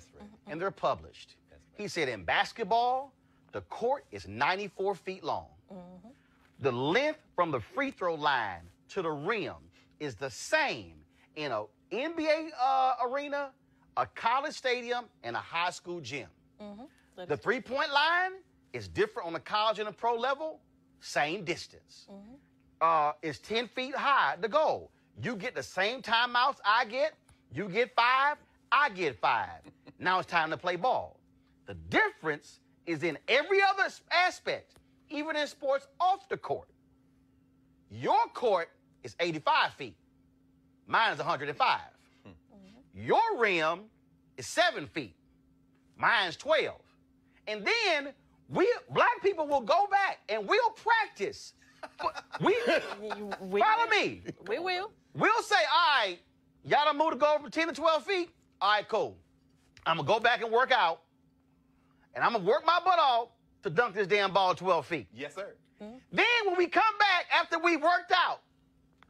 and they're published. He said in basketball, the court is 94 feet long. The length from the free throw line to the rim is the same in an NBA arena, a college stadium, and a high school gym. The three-point line is different on the college and the pro level, same distance. It's 10 feet high, the goal. You get the same timeouts I get, you get 5, I get 5. Now it's time to play ball. The difference is in every other aspect, even in sports off the court. Your court is 85 feet. Mine is 105. Your rim is 7 feet. Mine's 12. And then black people will go back and we'll practice. Follow me. We will. We'll say, all right, y'all done moved the goal from 10 to 12 feet. All right, cool. I'm going to go back and work out. And I'm going to work my butt off to dunk this damn ball 12 feet. Yes, sir. Then when we come back after we worked out,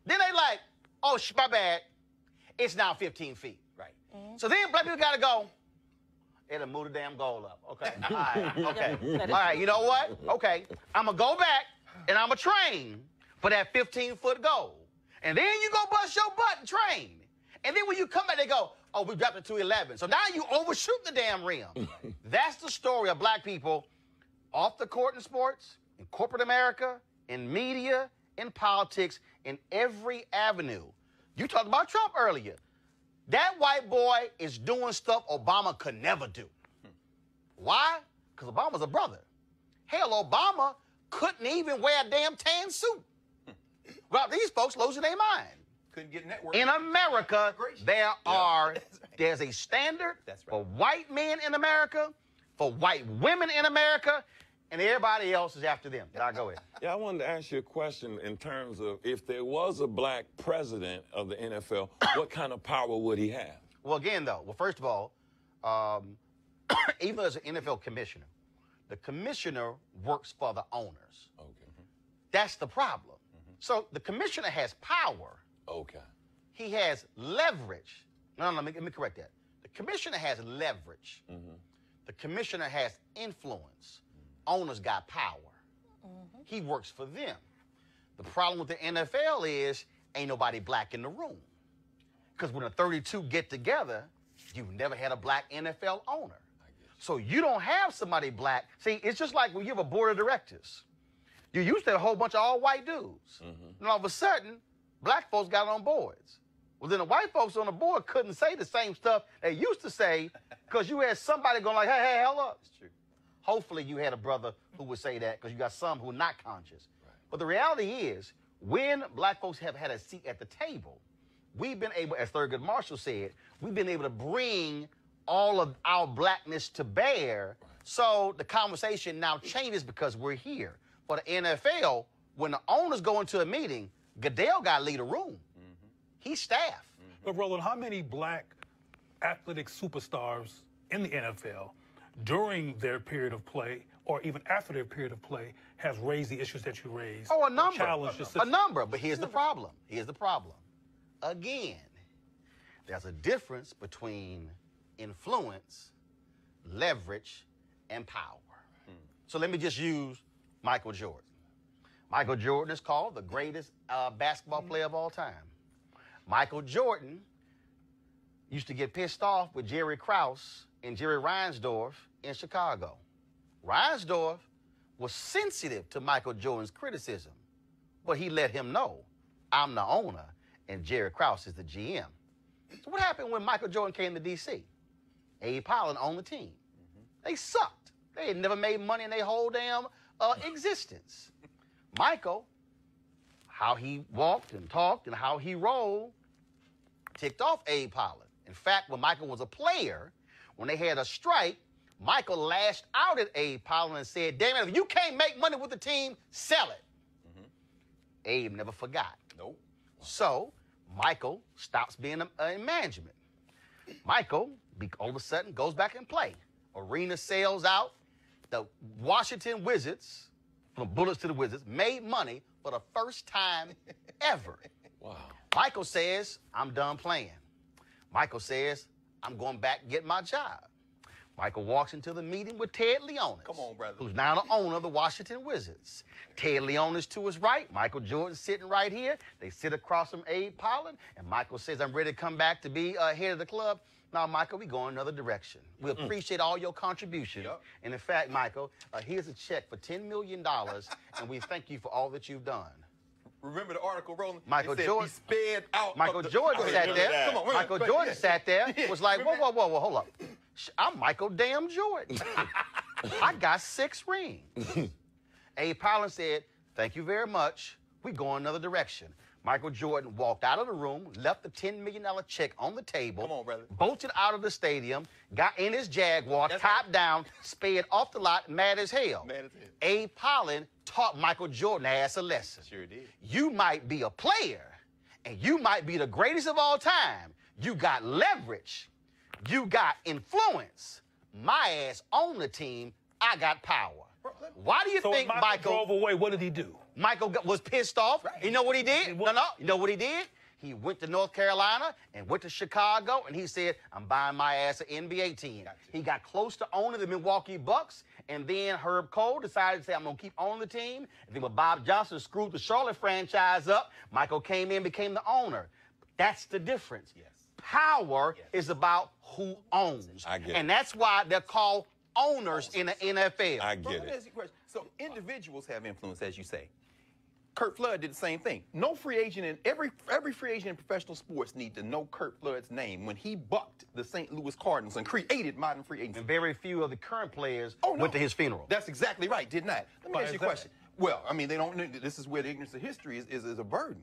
then they like, oh, my bad. It's now 15 feet. Right. So then black people got to go, it'll move the damn goal up. Okay. All right. Okay. All right. You know what? Okay. I'm going to go back and I'm going to train for that 15-foot goal. And then you go bust your butt and train. And then when you come back, they go, oh, we dropped it to 11. So now you overshoot the damn rim. That's the story of black people off the court in sports, in corporate America, in media, in politics, in every avenue. You talked about Trump earlier. That white boy is doing stuff Obama could never do. Why? Because Obama's a brother. Hell, Obama couldn't even wear a damn tan suit. Well, these folks losing their mind. Couldn't get network. In America, there's a standard for white men in America, for white women in America, and everybody else is after them. I'll go ahead. Yeah, I wanted to ask you a question in terms of if there was a black president of the NFL, what kind of power would he have? Well, again, though, first of all, even as an NFL commissioner, the commissioner works for the owners. Okay. That's the problem. So the commissioner has power. Okay. He has leverage. No, let me correct that. The commissioner has leverage. The commissioner has influence. Owners got power. He works for them. The problem with the NFL is ain't nobody black in the room. Because when the 32 get together, you've never had a black NFL owner. So you don't have somebody black. See, it's just like when you have a board of directors. You used to have a whole bunch of all white dudes. And all of a sudden, black folks got on boards. Well, then the white folks on the board couldn't say the same stuff they used to say because you had somebody going like, hey, hell up. It's true. Hopefully you had a brother who would say that because you got some who are not conscious. Right. But the reality is, when black folks have had a seat at the table, we've been able, as Thurgood Marshall said, we've been able to bring all of our blackness to bear. So the conversation now changes because we're here. For the NFL, when the owners go into a meeting, Goodell got to lead a room. He's staff. But Roland, how many black athletic superstars in the NFL during their period of play or even after their period of play has raised the issues that you raised? Oh, a number. Challenged the A system? number. But here's the problem. Here's the problem. Again, there's a difference between influence, leverage, and power. So let me just use Michael Jordan. Michael Jordan is called the greatest basketball player of all time. Michael Jordan used to get pissed off with Jerry Krause and Jerry Reinsdorf in Chicago. Reinsdorf was sensitive to Michael Jordan's criticism, but he let him know, I'm the owner and Jerry Krause is the GM. So what happened when Michael Jordan came to D.C.? Abe Pollan owned the team. They sucked. They had never made money in their whole damn existence. Michael, how he walked and talked and how he rolled, ticked off Abe Pollan. In fact, when Michael was a player, when they had a strike, Michael lashed out at Abe Pollan and said, damn it, if you can't make money with the team, sell it. Abe never forgot. Nope. So Michael stops being in management. Michael, all of a sudden, goes back and play. Arena sells out. The Washington Wizards, from Bullets to the Wizards, made money for the first time ever. Wow. Michael says, I'm done playing. Michael says, I'm going back and get my job. Michael walks into the meeting with Ted Leonis. Come on, brother. Who's now the owner of the Washington Wizards. Ted Leonis to his right, Michael Jordan sitting right here. They sit across from Abe Pollan, and Michael says, I'm ready to come back to be head of the club. Now, Michael, we go in another direction. We appreciate all your contributions. Yep. And in fact, Michael, here's a check for $10 million, and we thank you for all that you've done. Remember the article, Roland? Michael Jordan sped out. Michael Jordan sat there. Come on, Michael Jordan sat there. Was like, whoa, hold up. I'm Michael damn Jordan. I got 6 rings. Abe Pollan said, thank you very much. We go in another direction. Michael Jordan walked out of the room, left the $10 million check on the table. Come on, brother. Bolted out of the stadium, got in his Jaguar, top down, sped off the lot, mad as hell. Mad as hell. Abe Pollan taught Michael Jordan ass a lesson. Sure did. You might be a player, and you might be the greatest of all time. You got leverage. You got influence. My ass on the team, I got power. Why do you think Michael drove away? What did he do? Michael was pissed off. Right. You know what he did? No. You know what he did? He went to North Carolina and went to Chicago, and he said, I'm buying my ass an NBA team. Gotcha. He got close to owning the Milwaukee Bucks, and then Herb Cole decided to say, I'm going to keep owning the team. And then when Bob Johnson screwed the Charlotte franchise up, Michael came in, became the owner. That's the difference. Yes. Power is about who owns. I get it. And that's why they're called owners in the NFL. I get Let me it. ask you a question. So individuals have influence, as you say. Kurt Flood did the same thing. No free agent in every free agent in professional sports need to know Kurt Flood's name when he bucked the St. Louis Cardinals and created modern free agency. And very few of the current players went to his funeral. That's exactly right. Did not. Let me ask you a question. Well, I mean, they don't. This is where the ignorance of history is a burden.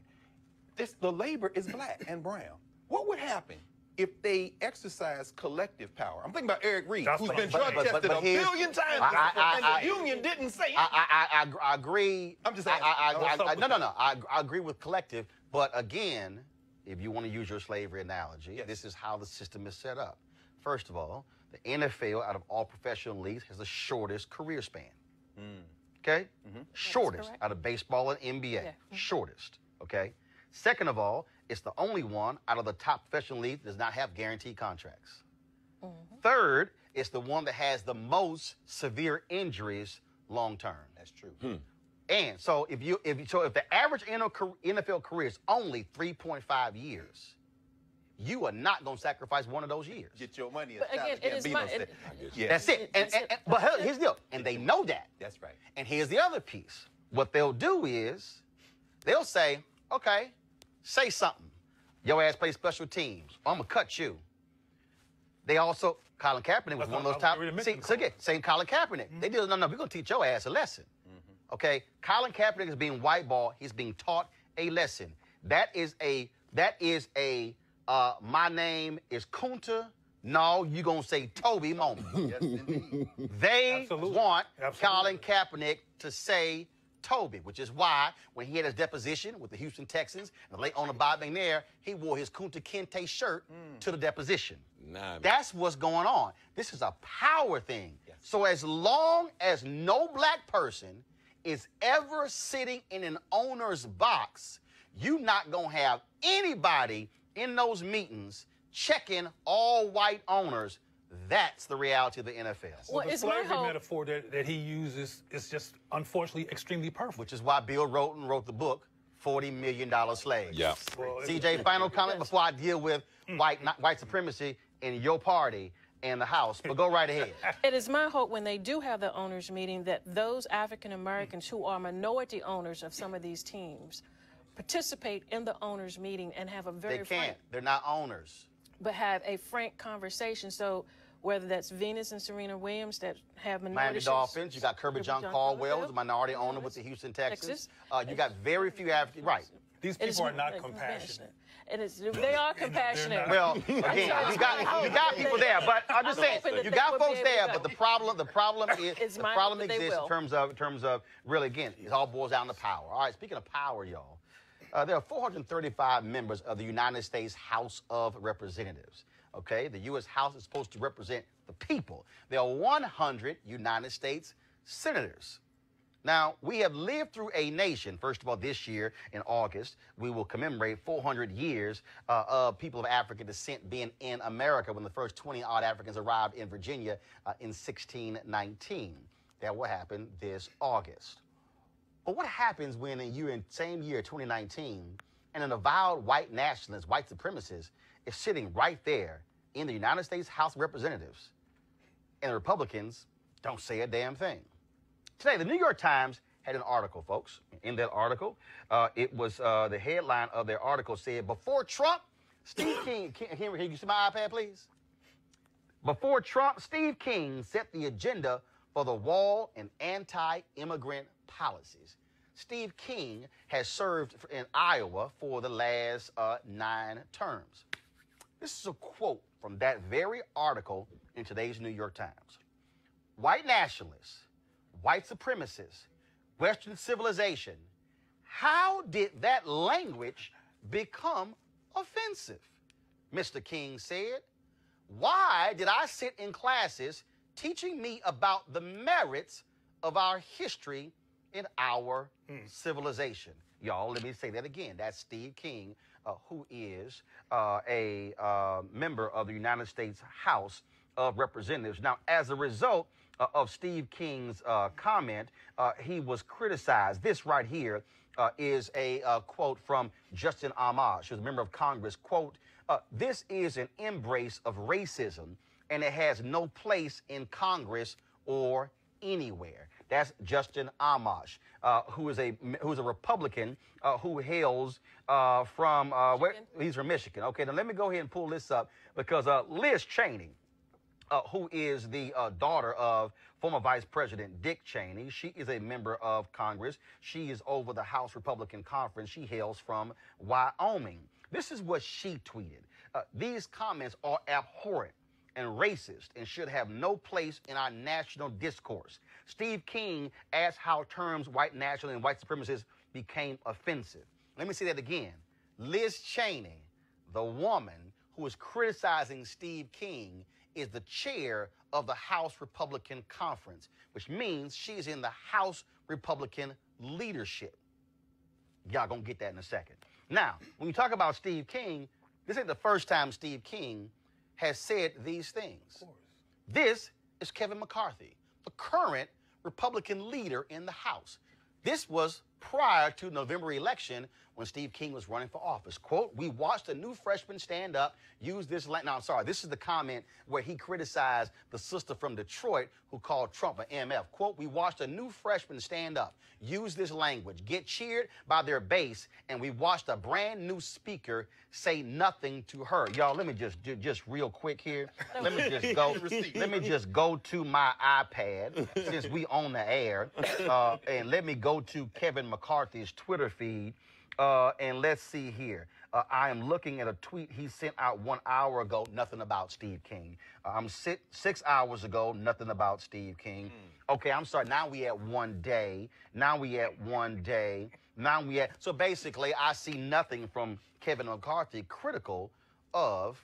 The labor is black and brown. What would happen if they exercise collective power? I'm thinking about Eric Reed, who's been drug tested a billion times, and the union didn't say it. I agree. I'm just asking. No. I agree with collective, but again, if you want to use your slavery analogy, this is how the system is set up. First of all, the NFL, out of all professional leagues, has the shortest career span. Okay? Shortest out of baseball and NBA. Shortest. Okay? Second of all, it's the only one out of the top professional leagues that does not have guaranteed contracts. Third, it's the one that has the most severe injuries long term. That's true. And so if the average NFL career is only 3.5 years, you are not going to sacrifice one of those years. Get your money. But again, it is my... That's it. But here's the deal. And they know that. That's right. And here's the other piece. What they'll do is they'll say, okay, say something. Your ass plays special teams. I'm going to cut you. They also, Colin Kaepernick was one of those top. Same Colin Kaepernick. They did, no, we're going to teach your ass a lesson. Okay? Colin Kaepernick is being whiteballed. He's being taught a lesson. That is a, my name is Kunta. No, you're going to say Toby moment. Yes, indeed. They want Colin Kaepernick to say Toby, which is why when he had his deposition with the Houston Texans and the late owner Bob McNair, he wore his Kunta Kinte shirt to the deposition. That's what's going on. This is a power thing. Yes. So as long as no black person is ever sitting in an owner's box, you're not going to have anybody in those meetings checking all white owners. That's the reality of the NFL. Well, the slavery metaphor that he uses is just, unfortunately, extremely perfect. Which is why Bill Roland wrote the book, $40 Million Slaves. Yeah. Well, CJ, final comment before I deal with white supremacy in your party and the House, but go right ahead. It is my hope when they do have the owners meeting that those African Americans who are minority owners of some of these teams participate in the owners meeting and have a very They can't. They're not owners. But have a frank conversation. So whether that's Venus and Serena Williams that have minority Miami Dolphins, you got Kirby John Caldwell, who's a minority owner with the Houston Texans. You got very few African, right. These people are not compassionate. and they are compassionate. Well, again, you got people there, but I'm just saying you got folks there, but the problem exists in terms of really, again, it all boils down to power. All right, speaking of power, y'all, there are 435 members of the United States House of Representatives. Okay, the U.S. House is supposed to represent the people. There are 100 United States senators. Now, we have lived through a nation. First of all, this year in August, we will commemorate 400 years of people of African descent being in America when the first 20-odd Africans arrived in Virginia in 1619. That will happen this August. But what happens when in the same year, 2019, and an avowed white nationalist, white supremacist, is sitting right there in the United States House of Representatives, and the Republicans don't say a damn thing? Today, the New York Times had an article, folks. In that article, it was the headline of their article said, before Trump, Steve King, can you see my iPad, please? Before Trump, Steve King set the agenda for the wall and anti-immigrant policies. Steve King has served in Iowa for the last 9 terms. This is a quote from that very article in today's New York Times. White nationalists, white supremacists, Western civilization, how did that language become offensive? Mr. King said, why did I sit in classes teaching me about the merits of our history in our civilization? Y'all, let me say that again. That's Steve King, who is a member of the United States House of Representatives. Now, as a result of Steve King's comment, he was criticized. This right here is a quote from Justin Amash, who's a member of Congress. Quote, this is an embrace of racism, and it has no place in Congress or anywhere. That's Justin Amash, who is a Republican who hails from he's from Michigan. Okay, now let me go ahead and pull this up because Liz Cheney, who is the daughter of former Vice President Dick Cheney. She is a member of Congress. She is over the House Republican Conference. She hails from Wyoming. This is what she tweeted. These comments are abhorrent and racist and should have no place in our national discourse. Steve King asked how terms white nationalists and white supremacists became offensive. Let me say that again. Liz Cheney, the woman who is criticizing Steve King, is the chair of the House Republican Conference, which means she's in the House Republican leadership. Y'all gonna get that in a second. Now, when you talk about Steve King, this ain't the first time Steve King has said these things. This is Kevin McCarthy, the current Republican leader in the House. This was prior to November election when Steve King was running for office. Quote, we watched a new freshman stand up, use this, no, I'm sorry, this is the comment where he criticized the sister from Detroit who called Trump an MF. Quote, we watched a new freshman stand up, use this language, get cheered by their base, and we watched a brand new speaker say nothing to her. Y'all, let me just real quick here. Let me just go to my iPad since we on the air, and let me go to Kevin McCarthy's Twitter feed. And let's see here. I am looking at a tweet he sent out 1 hour ago, nothing about Steve King. 6 hours ago, nothing about Steve King. Okay, I'm sorry. Now we at 1 day. So basically, I see nothing from Kevin McCarthy critical of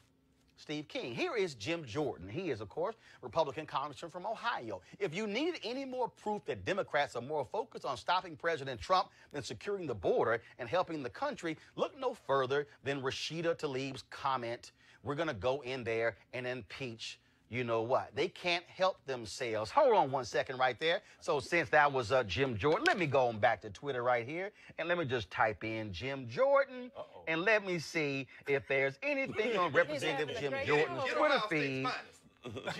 Steve King. Here is Jim Jordan. He is, of course, Republican congressman from Ohio. If you need any more proof that Democrats are more focused on stopping President Trump than securing the border and helping the country, look no further than Rashida Tlaib's comment, we're going to go in there and impeach you know what. They can't help themselves. Hold on 1 second right there. So since that was Jim Jordan, let me go on back to Twitter right here, and let me just type in Jim Jordan, and let me see if there's anything on Representative Jim Jordan's Twitter feed.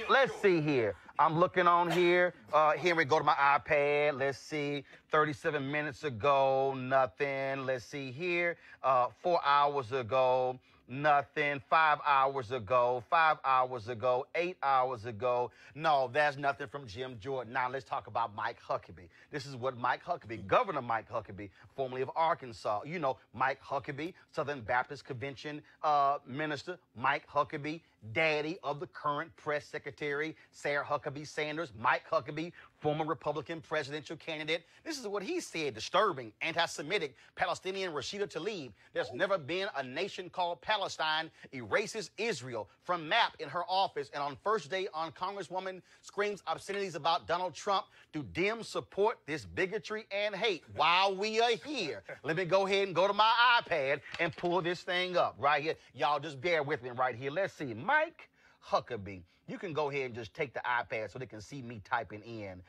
Let's see here. I'm looking on here. Here we go to my iPad. Let's see. 37 minutes ago, nothing. Let's see here. 4 hours ago, nothing. 5 hours ago, 5 hours ago, 8 hours ago. No, that's nothing from Jim Jordan. Now let's talk about Mike Huckabee. This is what Mike Huckabee, Governor Mike Huckabee, formerly of Arkansas. You know, Mike Huckabee, Southern Baptist Convention minister. Mike Huckabee, daddy of the current press secretary, Sarah Huckabee Sanders. Mike Huckabee, former Republican presidential candidate. This is what he said: disturbing, anti-Semitic, Palestinian Rashida Tlaib. There's never been a nation called Palestine, erases Israel from map in her office. And on first day on, Congresswoman screams obscenities about Donald Trump. Do Dems support this bigotry and hate? While we are here, let me go ahead and go to my iPad and pull this thing up right here. Y'all just bear with me right here. Let's see. Mike Huckabee. You can go ahead and just take the iPad so they can see me typing in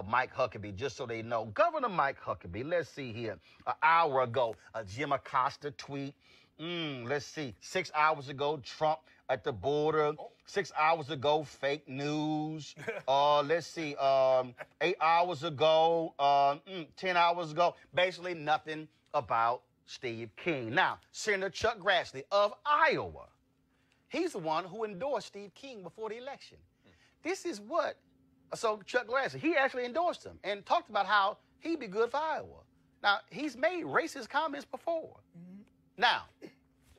Mike Huckabee, just so they know. Governor Mike Huckabee, let's see here. An hour ago, a Jim Acosta tweet. Let's see. 6 hours ago, Trump at the border. 6 hours ago, fake news. Let's see. 8 hours ago, 10 hours ago, basically nothing about Steve King. Now, Senator Chuck Grassley of Iowa. He's the one who endorsed Steve King before the election. This is what, so Chuck Grassley, he actually endorsed him and talked about how he'd be good for Iowa. Now, he's made racist comments before. Now,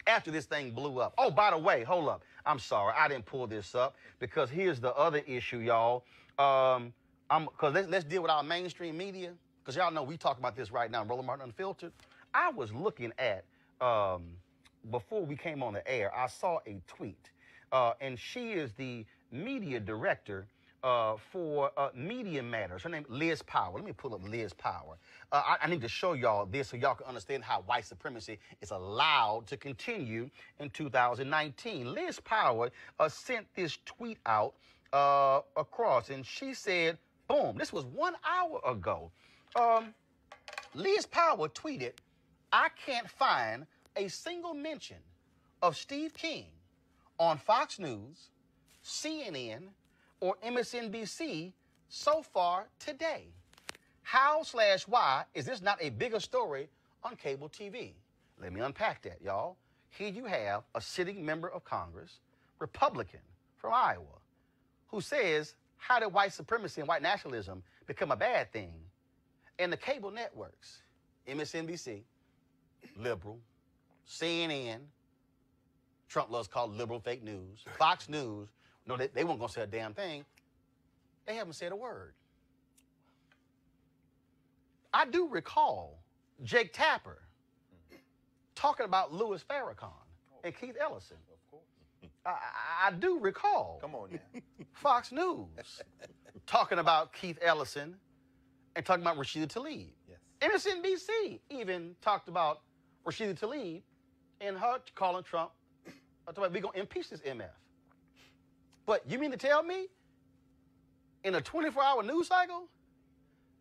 after this thing blew up, oh, by the way, hold up. I'm sorry, I didn't pull this up because here's the other issue, y'all. Because let's deal with our mainstream media, because y'all know we talk about this right now, Roland Martin Unfiltered. I was looking at, before we came on the air, I saw a tweet, and she is the media director for Media Matters. Her name is Liz Power. Let me pull up Liz Power. I need to show y'all this so y'all can understand how white supremacy is allowed to continue in 2019. Liz Power sent this tweet out across, and she said, boom, this was 1 hour ago. Liz Power tweeted, I can't find a single mention of Steve King on Fox News, CNN, or MSNBC so far today. How/why is this not a bigger story on cable TV? Let me unpack that, y'all. Here you have a sitting member of Congress, Republican from Iowa, who says, how did white supremacy and white nationalism become a bad thing? And the cable networks, MSNBC, liberal, CNN, Trump loves called liberal fake news, Fox News, no, they weren't going to say a damn thing. They haven't said a word. I do recall Jake Tapper talking about Louis Farrakhan and Keith Ellison. Of course. I do recall. Come on now. Fox News talking about Keith Ellison and talking about Rashida Tlaib. Yes. MSNBC even talked about Rashida Tlaib and her calling Trump, we're going to impeach this MF. But you mean to tell me, in a 24-hour news cycle,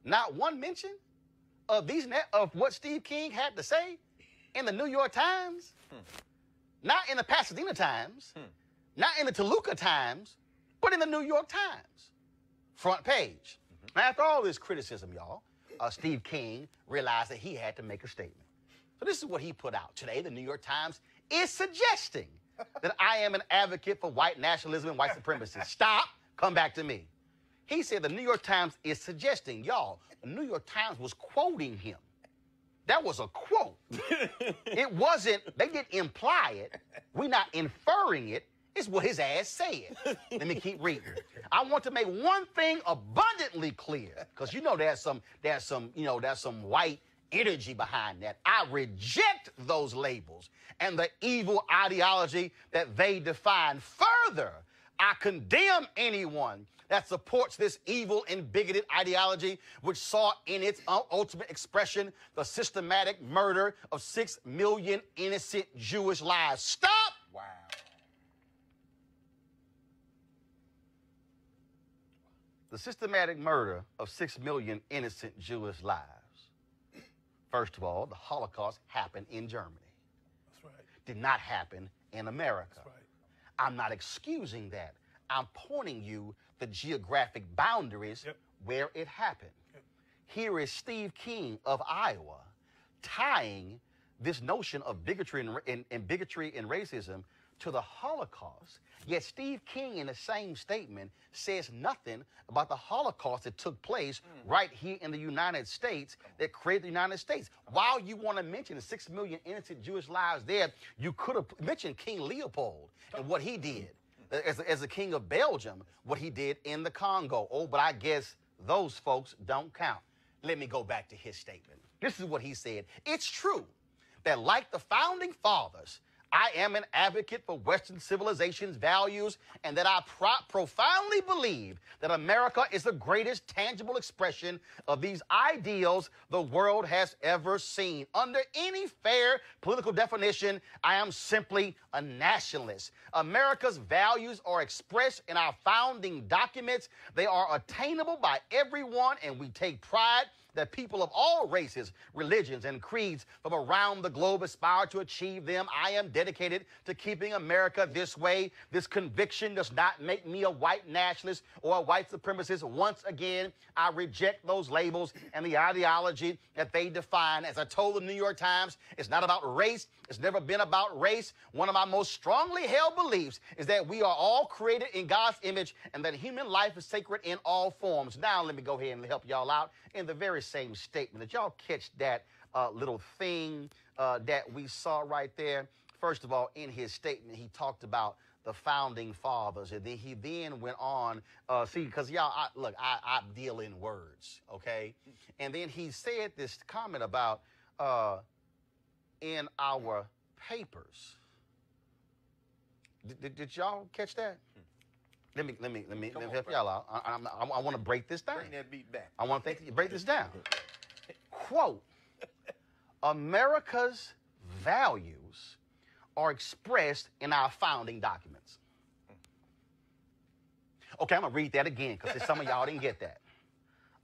not one mention of of what Steve King had to say in the New York Times, not in the Pasadena Times, not in the Toluca Times, but in the New York Times, front page. Now, after all this criticism, y'all, Steve King realized that he had to make a statement. So this is what he put out today. The New York Times is suggesting that I am an advocate for white nationalism and white supremacy. Stop. Come back to me. He said the New York Times is suggesting, y'all, the New York Times was quoting him. That was a quote. It wasn't, they didn't imply it. We're not inferring it. It's what his ass said. Let me keep reading. I want to make one thing abundantly clear, because you know there's some white energy behind that. I reject those labels and the evil ideology that they define. Further, I condemn anyone that supports this evil and bigoted ideology, which saw in its ultimate expression the systematic murder of 6 million innocent Jewish lives. Stop! Wow. The systematic murder of 6 million innocent Jewish lives. First of all, the Holocaust happened in Germany. That's right. Did not happen in America. That's right. I'm not excusing that. I'm pointing you the geographic boundaries where it happened. Here is Steve King of Iowa tying this notion of bigotry and bigotry and racism to the Holocaust. Yet Steve King, in the same statement, says nothing about the Holocaust that took place right here in the United States, that created the United States. While you want to mention the 6 million innocent Jewish lives there, you could have mentioned King Leopold and what he did as the king of Belgium, what he did in the Congo. Oh, but I guess those folks don't count. Let me go back to his statement. This is what he said. It's true that, like the founding fathers, I am an advocate for Western civilization's values, and that I profoundly believe that America is the greatest tangible expression of these ideals the world has ever seen. Under any fair political definition, I am simply a nationalist. America's values are expressed in our founding documents. They are attainable by everyone, and we take pride that people of all races, religions, and creeds from around the globe aspire to achieve them. I am dedicated to keeping America this way. This conviction does not make me a white nationalist or a white supremacist. Once again, I reject those labels and the ideology that they define. As I told the New York Times, it's not about race. It's never been about race. One of my most strongly held beliefs is that we are all created in God's image and that human life is sacred in all forms. Now, let me go ahead and help y'all out in the very same statement. Did y'all catch that little thing that we saw right there? First of all, in his statement, he talked about the founding fathers, and then he went on, see, because y'all, I deal in words, okay? And then he said this comment about in our papers. Did y'all catch that? Let me help y'all out. I want to break this down. Bring that beat back. I want to break this down. Quote, America's values are expressed in our founding documents. Okay, I'm going to read that again because some of y'all didn't get that.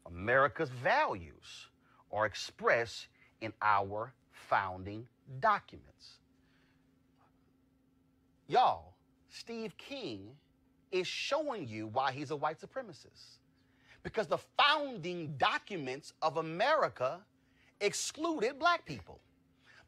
America's values are expressed in our founding documents. Y'all, Steve King is showing you why he's a white supremacist. Because the founding documents of America excluded black people.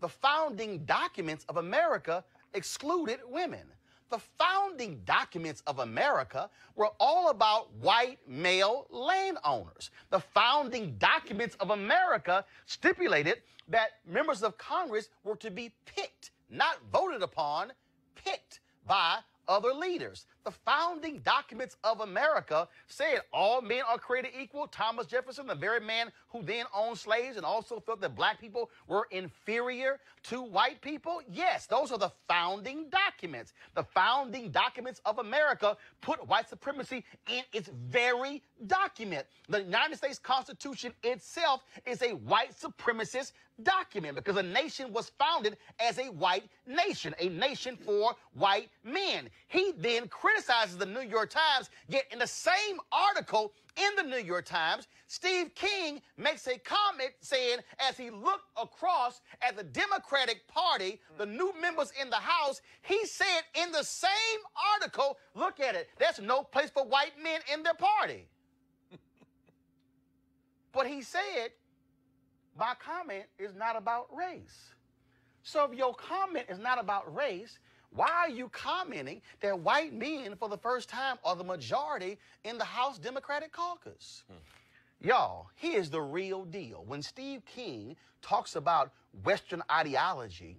The founding documents of America excluded women. The founding documents of America were all about white male landowners. The founding documents of America stipulated that members of Congress were to be picked, not voted upon, picked by other leaders. The founding documents of America said all men are created equal. Thomas Jefferson, the very man who then owned slaves and also felt that black people were inferior to white people. Yes, those are the founding documents. The founding documents of America put white supremacy in its very document. The United States Constitution itself is a white supremacist document because a nation was founded as a white nation for white men. He then criticizes the New York Times, yet in the same article in the New York Times, Steve King makes a comment saying, as he looked across at the Democratic Party, the new members in the House, he said in the same article, look at it, there's no place for white men in their party. But he said, my comment is not about race. So if your comment is not about race, why are you commenting that white men, for the first time, are the majority in the House Democratic caucus? Y'all, here's the real deal. When Steve King talks about Western ideology,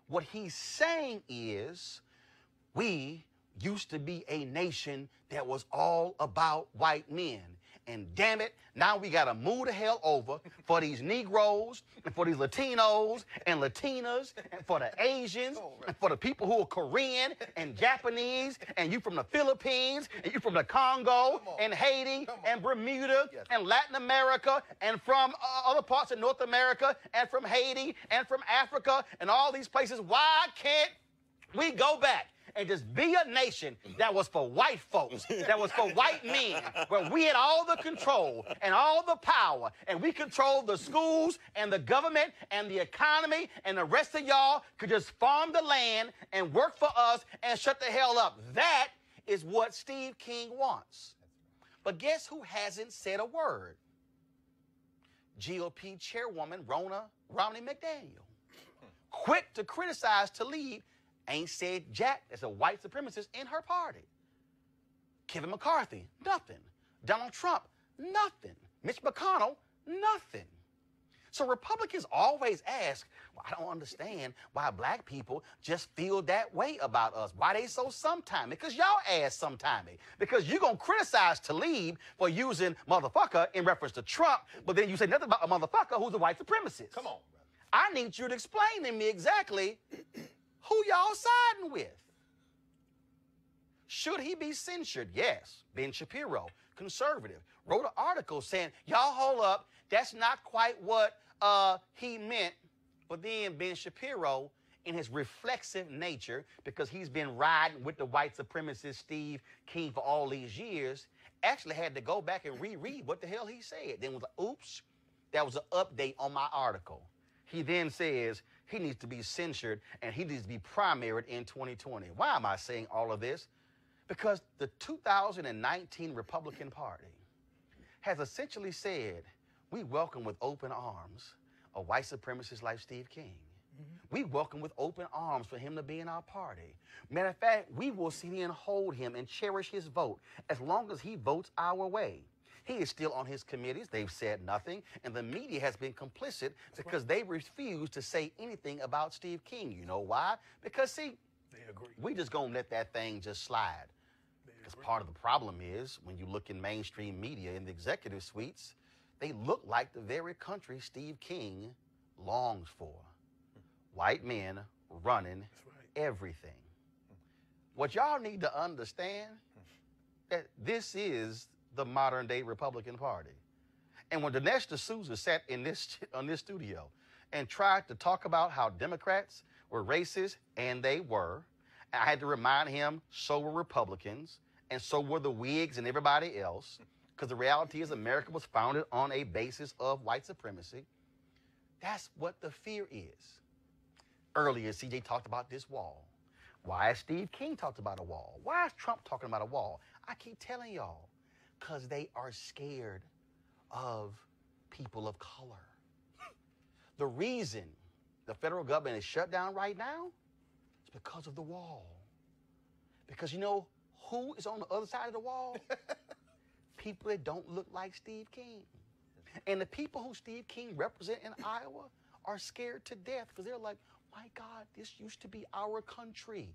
what he's saying is we used to be a nation that was all about white men. And damn it, now we got to move the hell over for these Negroes and for these Latinos and Latinas and for the Asians and for the people who are Korean and Japanese and you from the Philippines and you from the Congo and Haiti and Bermuda and Latin America and from other parts of North America and from Haiti and from Africa and all these places. Why can't we go back and just be a nation that was for white folks, that was for white men, where we had all the control and all the power, and we controlled the schools and the government and the economy, and the rest of y'all could just farm the land and work for us and shut the hell up. That is what Steve King wants. But guess who hasn't said a word? GOP chairwoman Romney McDaniel. Quick to criticize Tlaib, ain't said jack as a white supremacist in her party. Kevin McCarthy, nothing. Donald Trump, nothing. Mitch McConnell, nothing. So Republicans always ask, well, I don't understand why black people just feel that way about us. Why they so sometimey? Because y'all ass sometimey. Because you're going to criticize Tlaib for using motherfucker in reference to Trump, but then you say nothing about a motherfucker who's a white supremacist. Come on, brother. I need you to explain to me exactly who y'all siding with. Should he be censured? Yes. Ben Shapiro, conservative, wrote an article saying, y'all hold up, that's not quite what he meant. But then Ben Shapiro, in his reflexive nature, because he's been riding with the white supremacist Steve King for all these years, actually had to go back and reread what the hell he said. Then was like, oops, that was an update on my article. He then says he needs to be censured and he needs to be primaried in 2020. Why am I saying all of this? Because the 2019 Republican Party has essentially said, we welcome with open arms a white supremacist like Steve King. We welcome with open arms for him to be in our party. Matter of fact, we will see and hold him and cherish his vote as long as he votes our way. He is still on his committees. They've said nothing. And the media has been complicit because they refuse to say anything about Steve King. You know why? Because, see, we just going to let that thing just slide. Because part of the problem is when you look in mainstream media in the executive suites, they look like the very country Steve King longs for. White men running everything. What y'all need to understand that this is the modern day Republican Party. And when Dinesh D'Souza sat in this studio and tried to talk about how Democrats were racist, and they were, I had to remind him, so were Republicans, and so were the Whigs and everybody else, because the reality is America was founded on a basis of white supremacy. That's what the fear is. Earlier, CJ talked about this wall. Why has Steve King talked about a wall? Why is Trump talking about a wall? I keep telling y'all, because they are scared of people of color. The reason the federal government is shut down right now is because of the wall. Because you know who is on the other side of the wall? People that don't look like Steve King. And the people who Steve King represent in Iowa are scared to death because they're like, my God, this used to be our country.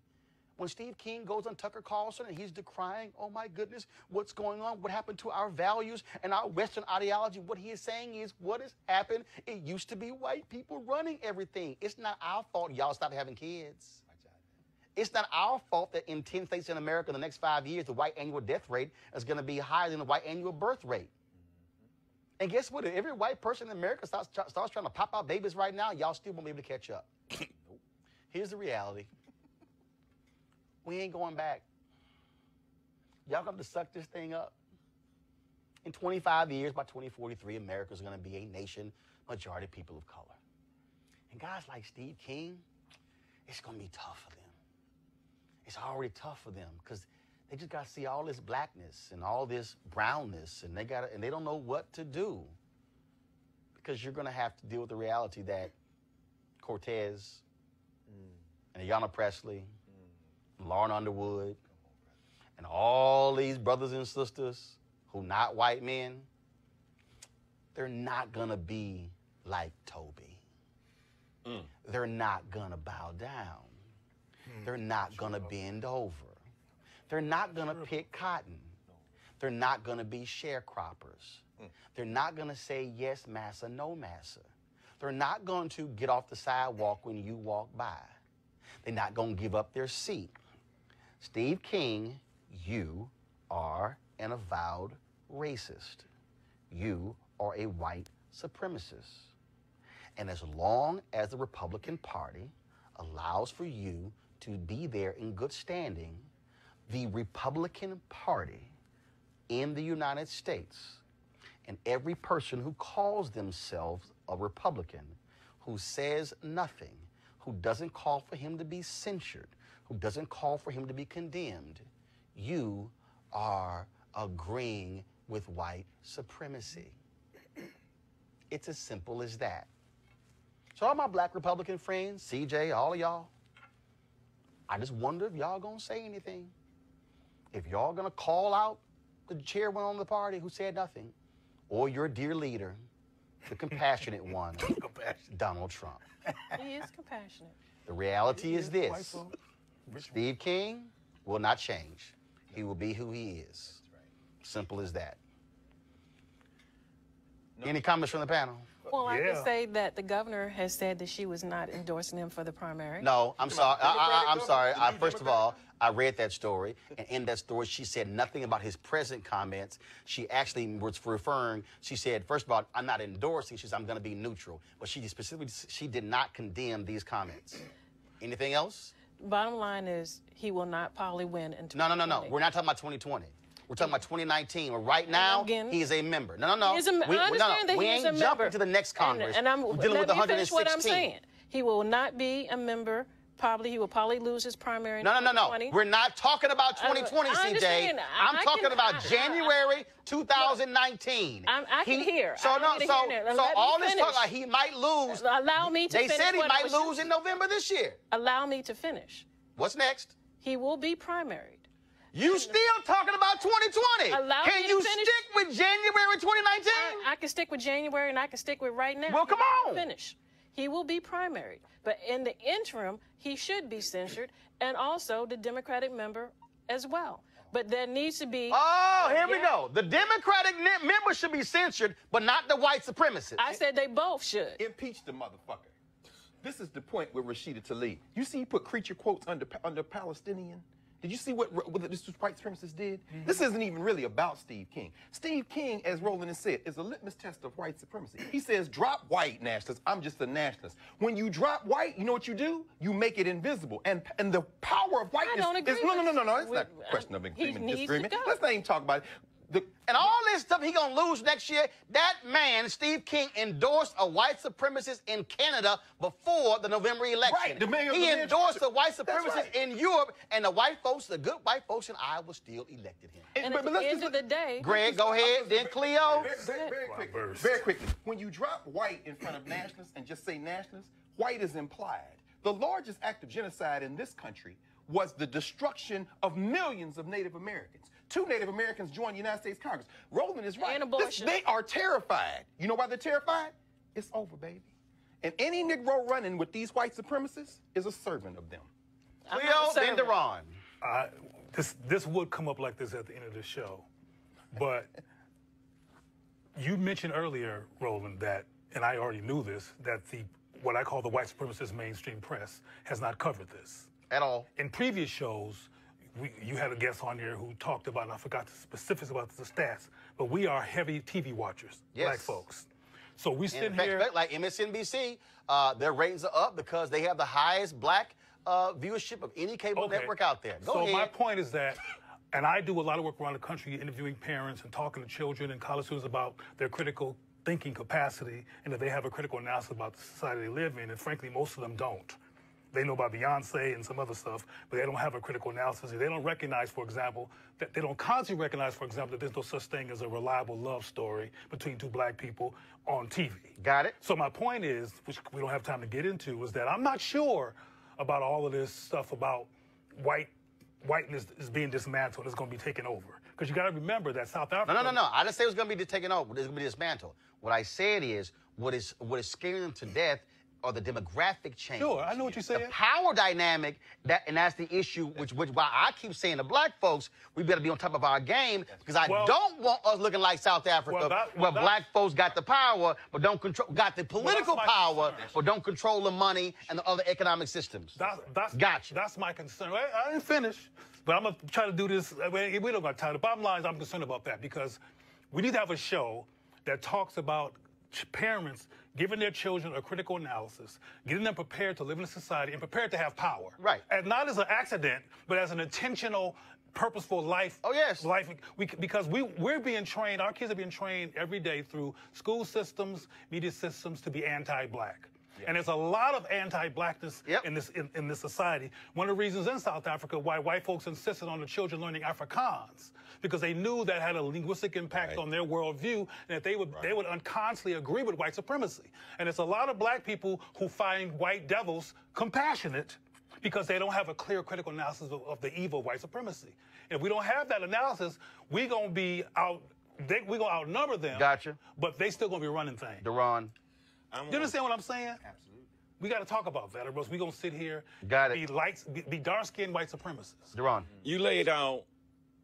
When Steve King goes on Tucker Carlson and he's decrying, oh my goodness, what's going on? What happened to our values and our Western ideology? What he is saying is, what has happened? It used to be white people running everything. It's not our fault y'all stopped having kids. It's not our fault that in 10 states in America in the next 5 years, the white annual death rate is going to be higher than the white annual birth rate. And guess what? If every white person in America starts trying to pop out babies right now, y'all still won't be able to catch up. Here's the reality. We ain't going back. Y'all got to suck this thing up. In 25 years, by 2043, America is going to be a nation, majority people of color. And guys like Steve King, it's going to be tough for them. It's already tough for them because they just got to see all this blackness and all this brownness, and they don't know what to do. Because you're going to have to deal with the reality that Cortez and Ayanna Presley, Lauren Underwood, and all these brothers and sisters who not white men, they're not going to be like Toby. They're not going to bow down. They're not going to bend over. They're not going to pick cotton. They're not going to be sharecroppers. They're not going to say yes, massa, no, massa. They're not going to get off the sidewalk when you walk by. They're not going to give up their seat. Steve King, you are an avowed racist. You are a white supremacist. And as long as the Republican Party allows for you to be there in good standing, the Republican Party in the United States and every person who calls themselves a Republican, who says nothing, who doesn't call for him to be censured, who doesn't call for him to be condemned, you are agreeing with white supremacy. It's as simple as that. So all my black Republican friends, CJ, all of y'all, I just wonder if y'all gonna say anything. If y'all gonna call out the chairman of the party who said nothing, or your dear leader, the compassionate one, Donald Trump. He is compassionate. The reality is this. Steve King will not change. He will be who he is. Simple as that. Any comments from the panel? Well, I can say that the governor has said that she was not endorsing him for the primary. No, I'm sorry. I'm sorry. First of all, I read that story, and in that story, she said nothing about his present comments. She actually was referring. She said, first of all, I'm not endorsing. She said, I'm going to be neutral. But she specifically, she did not condemn these comments. Anything else? Bottom line is, he will not probably win in No. 2020. We're not talking about 2020. We're talking about 2019. Right now, he is a member. No. I understand that we he is a ain't member. jumping to the next Congress. And I'm We're dealing with let me 116. finish what I'm saying. He will not be a member. He will probably lose his primary in 2020. We're not talking about 2020, CJ. I'm talking about January 2019. I can hear. So all this talk like he might lose. Allow me to finish. They said he might lose in November this year. Allow me to finish. What's next? He will be primaried. You still talking about 2020? Can you stick with January 2019? I can stick with January, and I can stick with right now. Well, come on. Finish. He will be primaried. But in the interim, he should be censured, and also the Democratic member as well. But there needs to be... Oh, here we go. The Democratic member should be censured, but not the white supremacists. I said they both should. Impeach the motherfucker. This is the point with Rashida Tlaib. You see he put creature quotes under Palestinian? Did you see what this white supremacist did? Mm-hmm. This isn't even really about Steve King. Steve King, as Roland has said, is a litmus test of white supremacy. He says, drop white nationalists. I'm just a nationalist. When you drop white, you know what you do? You make it invisible. And the power of whiteness... I don't agree. No. It's not a question of agreement, disagreement. Let's not even talk about it. And all this stuff he gonna lose next year, that man, Steve King, endorsed a white supremacist in Canada before the November election. Right, he endorsed a white supremacist in Europe, and the good white folks in Iowa still elected him. And at the end of the day... Greg, go ahead, then Cleo. Very quickly. When you drop white in front of nationalists and just say nationalists, white is implied. The largest act of genocide in this country was the destruction of millions of Native Americans. 2 Native Americans joined the United States Congress. Roland is right. And abortion. They are terrified. You know why they're terrified? It's over, baby. And any Negro running with these white supremacists is a servant of them. Cleo, then Deron. This would come up like this at the end of the show, but you mentioned earlier, Roland, that, and I already knew this, that what I call the white supremacist mainstream press has not covered this. At all. In previous shows, you had a guest on here who talked about, and I forgot the specifics about the stats, but we are heavy TV watchers, black folks. So we sit here... Like MSNBC, their ratings are up because they have the highest black viewership of any cable network out there. Go ahead. My point is that, and I do a lot of work around the country interviewing parents and talking to children and college students about their critical thinking capacity and that they have a critical analysis about the society they live in, and frankly, most of them don't. They know about Beyonce and some other stuff, but they don't have a critical analysis. They don't recognize, for example, that they don't constantly recognize, for example, that there's no such thing as a reliable love story between 2 black people on TV. Got it. So my point is, which we don't have time to get into, is that I'm not sure about all of this stuff about whiteness is being dismantled. It's going to be taken over. Because you got to remember that South Africa... No. I didn't say it was going to be taken over. It's going to be dismantled. What I said is, what is scaring them to death or the demographic change. Sure, I know what you're saying. The power dynamic, and that's the issue, which why I keep saying to black folks, we better be on top of our game, because I don't want us looking like South Africa, where black folks got the power, but don't control, got the political power, but don't control the money and the other economic systems. Gotcha. That's my concern. I didn't finish, but I'm going to try to do this. We don't got time. The bottom line is I'm concerned about that, because we need to have a show that talks about parents giving their children a critical analysis, getting them prepared to live in a society and prepared to have power. Right. And not as an accident, but as an intentional, purposeful life. Oh, yes. Because we're being trained, our kids are being trained every day through school systems, media systems to be anti-black. And there's a lot of anti-blackness in this society. One of the reasons in South Africa why white folks insisted on the children learning Afrikaans, because they knew that had a linguistic impact on their worldview, and that they would unconsciously agree with white supremacy. And it's a lot of black people who find white devils compassionate because they don't have a clear critical analysis of the evil of white supremacy. And if we don't have that analysis, we're going to be we're going to outnumber them. Gotcha. But they still going to be running things. Deron. You understand what I'm saying? Absolutely. We got to talk about that, or else we're going to sit here be dark-skinned white supremacists. Deron. You laid out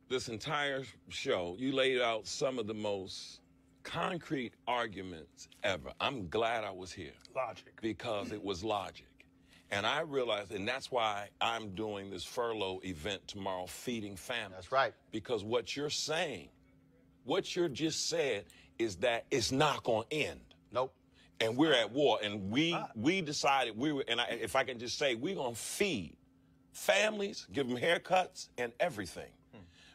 this entire show, you laid out some of the most concrete arguments ever. I'm glad I was here. Logic. Because it was logic. And I realized, and that's why I'm doing this furlough event tomorrow, feeding families. That's right. Because what you're saying, what you just said, is that it's not going to end. Nope. And we're at war. And we decided if I can just say, we're going to feed families, give them haircuts and everything.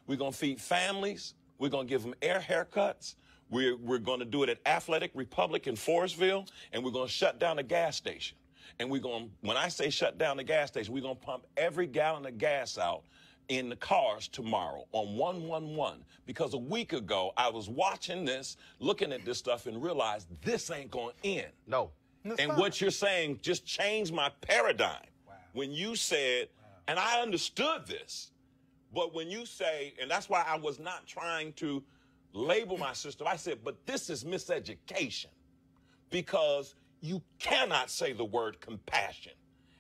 We're going to feed families. We're going to give them haircuts. We're going to do it at Athletic Republic in Forestville, and we're going to shut down a gas station. And we're going to, when I say shut down the gas station, we're going to pump every gallon of gas out in the cars tomorrow on 111. Because a week ago, I was watching this, looking at this stuff, and realized this ain't going to end. No. And what you're saying just changed my paradigm. Wow. When you said, and I understood this, but when you say, and that's why I was not trying to label my system, I said, but this is miseducation. Because you cannot say the word compassion.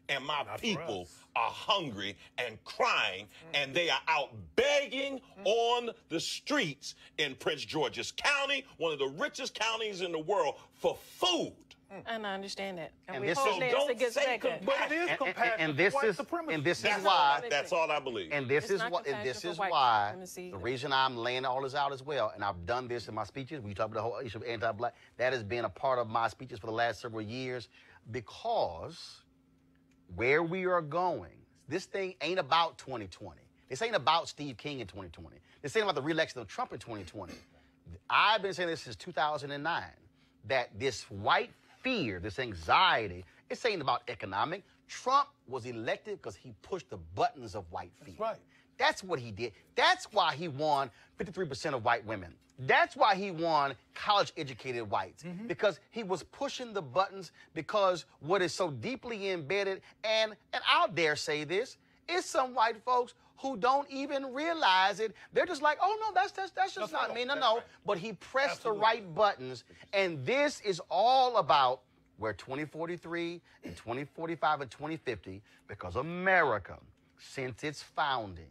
And my people are hungry and crying, and they are out begging on the streets in Prince George's County, one of the richest counties in the world, for food. And I understand that. And this hope Nancy gets back there. But it is compassion. And this is why. That's all I believe. And this is why the reason I'm laying all this out as well, and I've done this in my speeches. We talk about the whole issue of anti-black. That has been a part of my speeches for the last several years, because where we are going, this thing ain't about 2020. This ain't about Steve King in 2020. This ain't about the re-election of Trump in 2020. I've been saying this since 2009, that this white fear, this anxiety, it's ain't about economic. Trump was elected because he pushed the buttons of white fear. That's right. That's what he did. That's why he won 53% of white women. That's why he won college-educated whites, because he was pushing the buttons, because what is so deeply embedded, and I'll dare say this, is some white folks who don't even realize it. They're just like, oh, no, that's just not me. No. Right. But he pressed the right buttons, and this is all about where 2043 and 2045 and 2050, because America, since its founding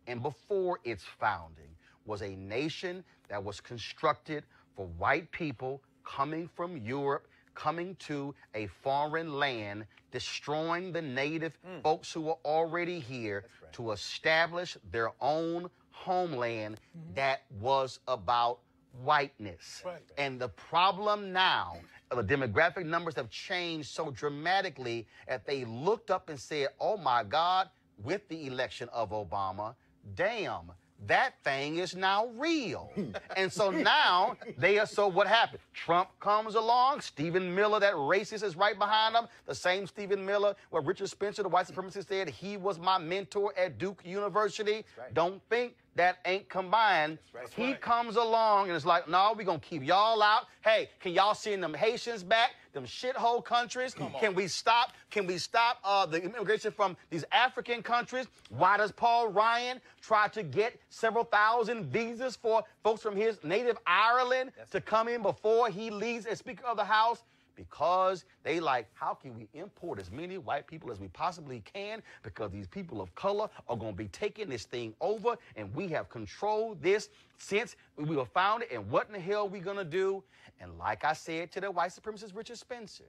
and before its founding, was a nation that was constructed for white people coming from Europe, coming to a foreign land, destroying the native folks who were already here to establish their own homeland that was about whiteness. Right. And the problem now, the demographic numbers have changed so dramatically that they looked up and said, oh my God, with the election of Obama, damn, that thing is now real. And so now so what happened? Trump comes along, Stephen Miller, that racist, is right behind him. The same Stephen Miller, where Richard Spencer, the white supremacist, said he was my mentor at Duke University. Right. Don't think that ain't combined. He comes along and it's like, no, we're going to keep y'all out. Hey, can y'all send them Haitians back? Them shithole countries? Can we stop the immigration from these African countries? Why does Paul Ryan try to get several thousand visas for folks from his native Ireland to come in before he leaves as Speaker of the House? Because they like, how can we import as many white people as we possibly can? Because these people of color are going to be taking this thing over, and we have controlled this since we were founded, and what in the hell are we going to do? And like I said to the white supremacist Richard Spencer,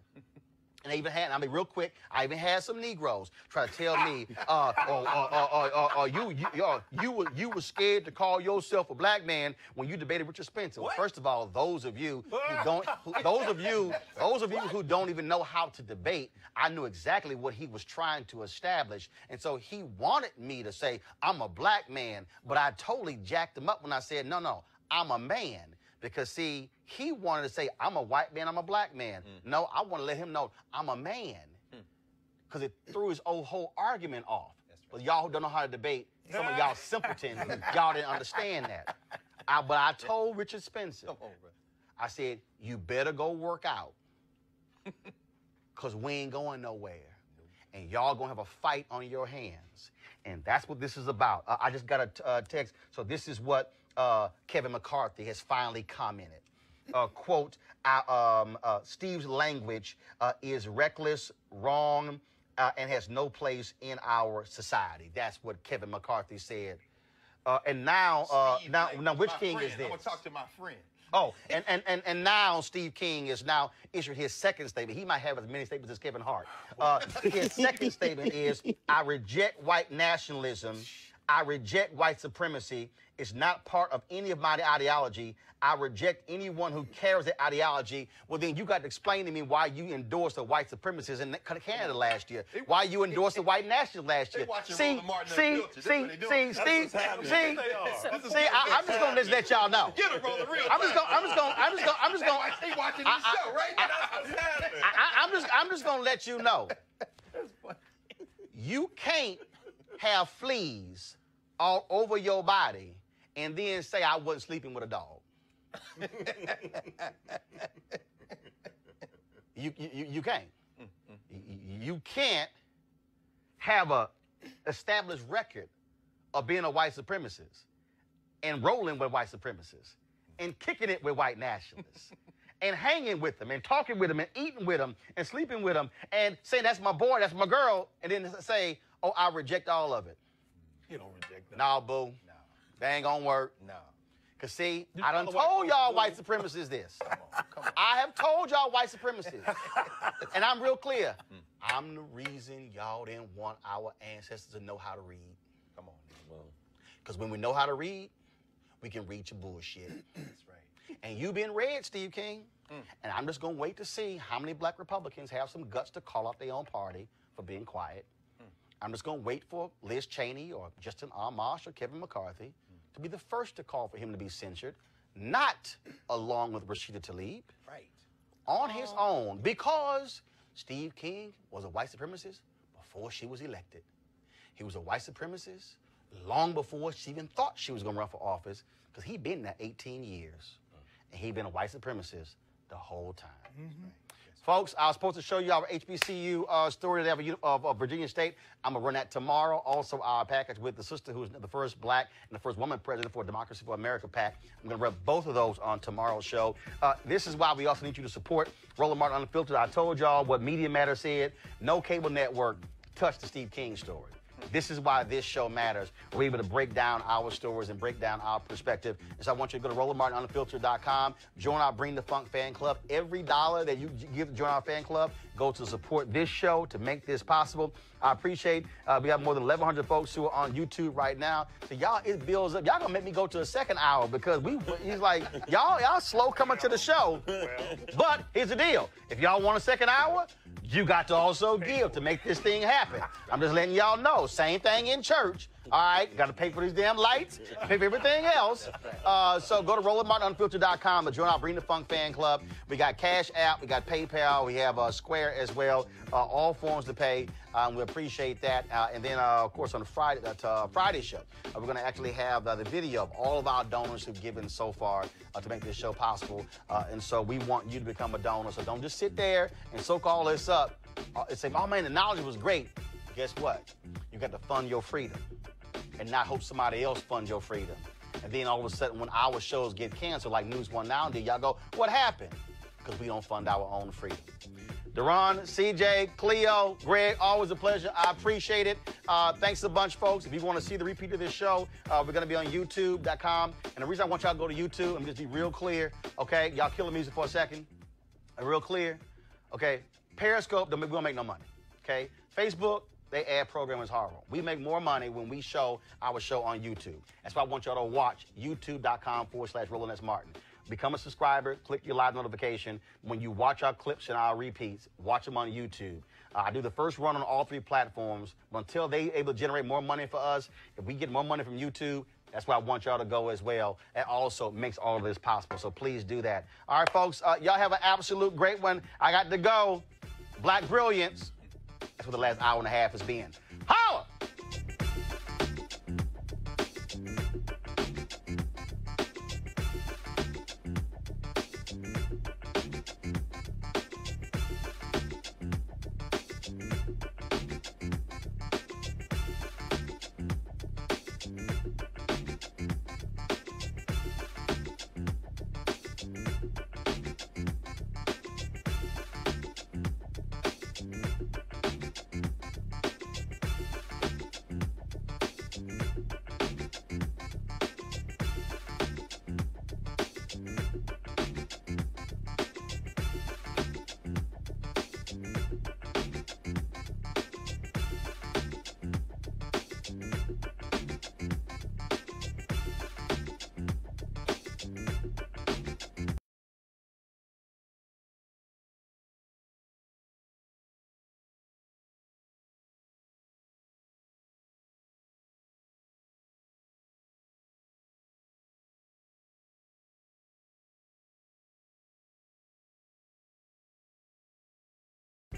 and I even had, real quick, I even had some Negroes try to tell me, you were scared to call yourself a black man when you debated Richard Spencer. Well, first of all, those of you who don't even know how to debate, I knew exactly what he was trying to establish. And so he wanted me to say, I'm a black man, but I totally jacked him up when I said, no, I'm a man. Because, see, he wanted to say, I'm a white man, I'm a black man. No, I want to let him know I'm a man. Because it threw his whole argument off. But y'all who don't know how to debate, some of y'all simpletons, y'all didn't understand that. But I told Richard Spencer, I said, you better go work out. Because we ain't going nowhere. And y'all going to have a fight on your hands. And that's what this is about. I just got a text. So this is what Kevin McCarthy has finally commented. Quote, Steve's language is reckless, wrong, and has no place in our society. That's what Kevin McCarthy said. And now, now which king is this? I'm going to talk to my friend. Oh, and now Steve King is now issued his second statement. He might have as many statements as Kevin Hart. His second statement is, I reject white nationalism. I reject white supremacy. It's not part of any of my ideology. I reject anyone who carries that ideology. Well, then you got to explain to me why you endorsed the white supramists in Canada last year. Why you endorsed the white nationalists last year. See, I'm just gonna let y'all know. I'm just gonna let you know. You can't have fleas all over your body and then say I wasn't sleeping with a dog. You can't. You can't have a established record of being a white supremacist and rolling with white supremacists and kicking it with white nationalists and hanging with them and talking with them and eating with them and sleeping with them and saying that's my boy, that's my girl, and then say, oh, I reject all of it. You don't reject that. No, boo. No. That ain't gonna work. No. Because, see, I done told y'all white supremacists this. Come on. I have told y'all white supremacists. And I'm real clear. I'm the reason y'all didn't want our ancestors to know how to read. Come on. Because when we know how to read, we can read your bullshit. That's right. And you been read, Steve King. And I'm just going to wait to see how many black Republicans have some guts to call out their own party for being quiet. I'm just going to wait for Liz Cheney or Justin Amash or Kevin McCarthy to be the first to call for him to be censured, not along with Rashida Tlaib, right, on his own, because Steve King was a white supremacist before she was elected. He was a white supremacist long before she even thought she was going to run for office, because he'd been there 18 years, and he'd been a white supremacist the whole time. Folks, I was supposed to show you our HBCU story today of Virginia State. I'm going to run that tomorrow. Also, our package with the sister who's the first black and the first woman president for Democracy for America PAC. I'm going to run both of those on tomorrow's show. This is why we also need you to support Roland Martin Unfiltered. I told y'all what Media Matter said. No cable network touched the Steve King story. This is why this show matters. We're able to break down our stories and break down our perspective. And so I want you to go to RolandMartinUnfiltered.com, join our Bring the Funk fan club. Every dollar that you give to join our fan club goes to support this show, to make this possible. I appreciate we have more than 1,100 folks who are on YouTube right now. So y'all, it builds up. Y'all gonna make me go to a second hour because he's like, y'all slow coming to the show. But here's the deal. If y'all want a second hour, you got to also give to make this thing happen. I'm just letting y'all know. Same thing in church. All right, got to pay for these damn lights, pay for everything else. So go to RolandMartinUnfiltered.com to join our Bring the Funk fan club. We got Cash App, we got PayPal, we have Square as well. All forms to pay. We appreciate that. And then, of course, on the Friday show, we're going to actually have the video of all of our donors who've given so far to make this show possible. And so we want you to become a donor. So don't just sit there and soak all this up and say, oh, man, the knowledge was great. Guess what? You got to fund your freedom and not hope somebody else funds your freedom. And then all of a sudden, when our shows get canceled, like News One Now did, y'all go, what happened? Because we don't fund our own freedom. Deron, CJ, Cleo, Greg, always a pleasure. I appreciate it. Thanks a bunch, folks. If you want to see the repeat of this show, we're going to be on YouTube.com. And the reason I want y'all to go to YouTube, let me just be real clear, okay? Y'all killing music for a second. Real clear, okay? Periscope, we don't make no money, okay? Facebook, they ad program is horrible. We make more money when we show our show on YouTube. That's why I want y'all to watch youtube.com/Roland S. Martin. Become a subscriber, click your live notification. When you watch our clips and our repeats, watch them on YouTube. I do the first run on all 3 platforms. But until they're able to generate more money for us, if we get more money from YouTube, That's why I want y'all to go as well. And also makes all of this possible. So please do that. All right, folks, y'all have an absolute great one. I got to go. Black Brilliance. That's what the last hour and a half has been. Holla!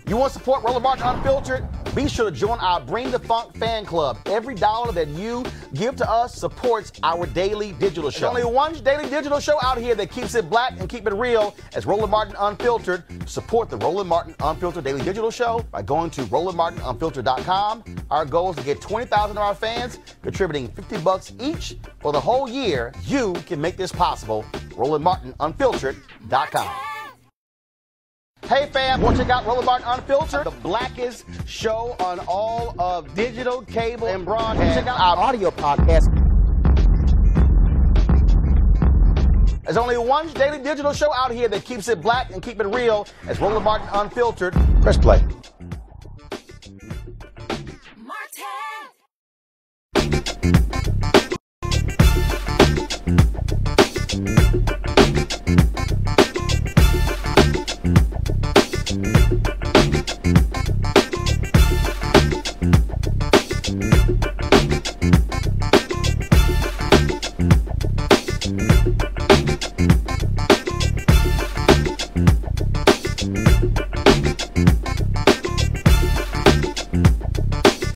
You want to support Roland Martin Unfiltered? Be sure to join our Bring the Funk fan club. Every dollar that you give to us supports our daily digital show. There's only one daily digital show out here that keeps it black and keep it real as Roland Martin Unfiltered. Support the Roland Martin Unfiltered daily digital show by going to RolandMartinUnfiltered.com. Our goal is to get 20,000 of our fans contributing $50 each for the whole year. You can make this possible. RolandMartinUnfiltered.com. Hey fam, want to check out Roland Martin Unfiltered, the blackest show on all of digital, cable, and broadcast. Check out our audio podcast. There's only one daily digital show out here that keeps it black and keep it real as Roland Martin Unfiltered. Press play.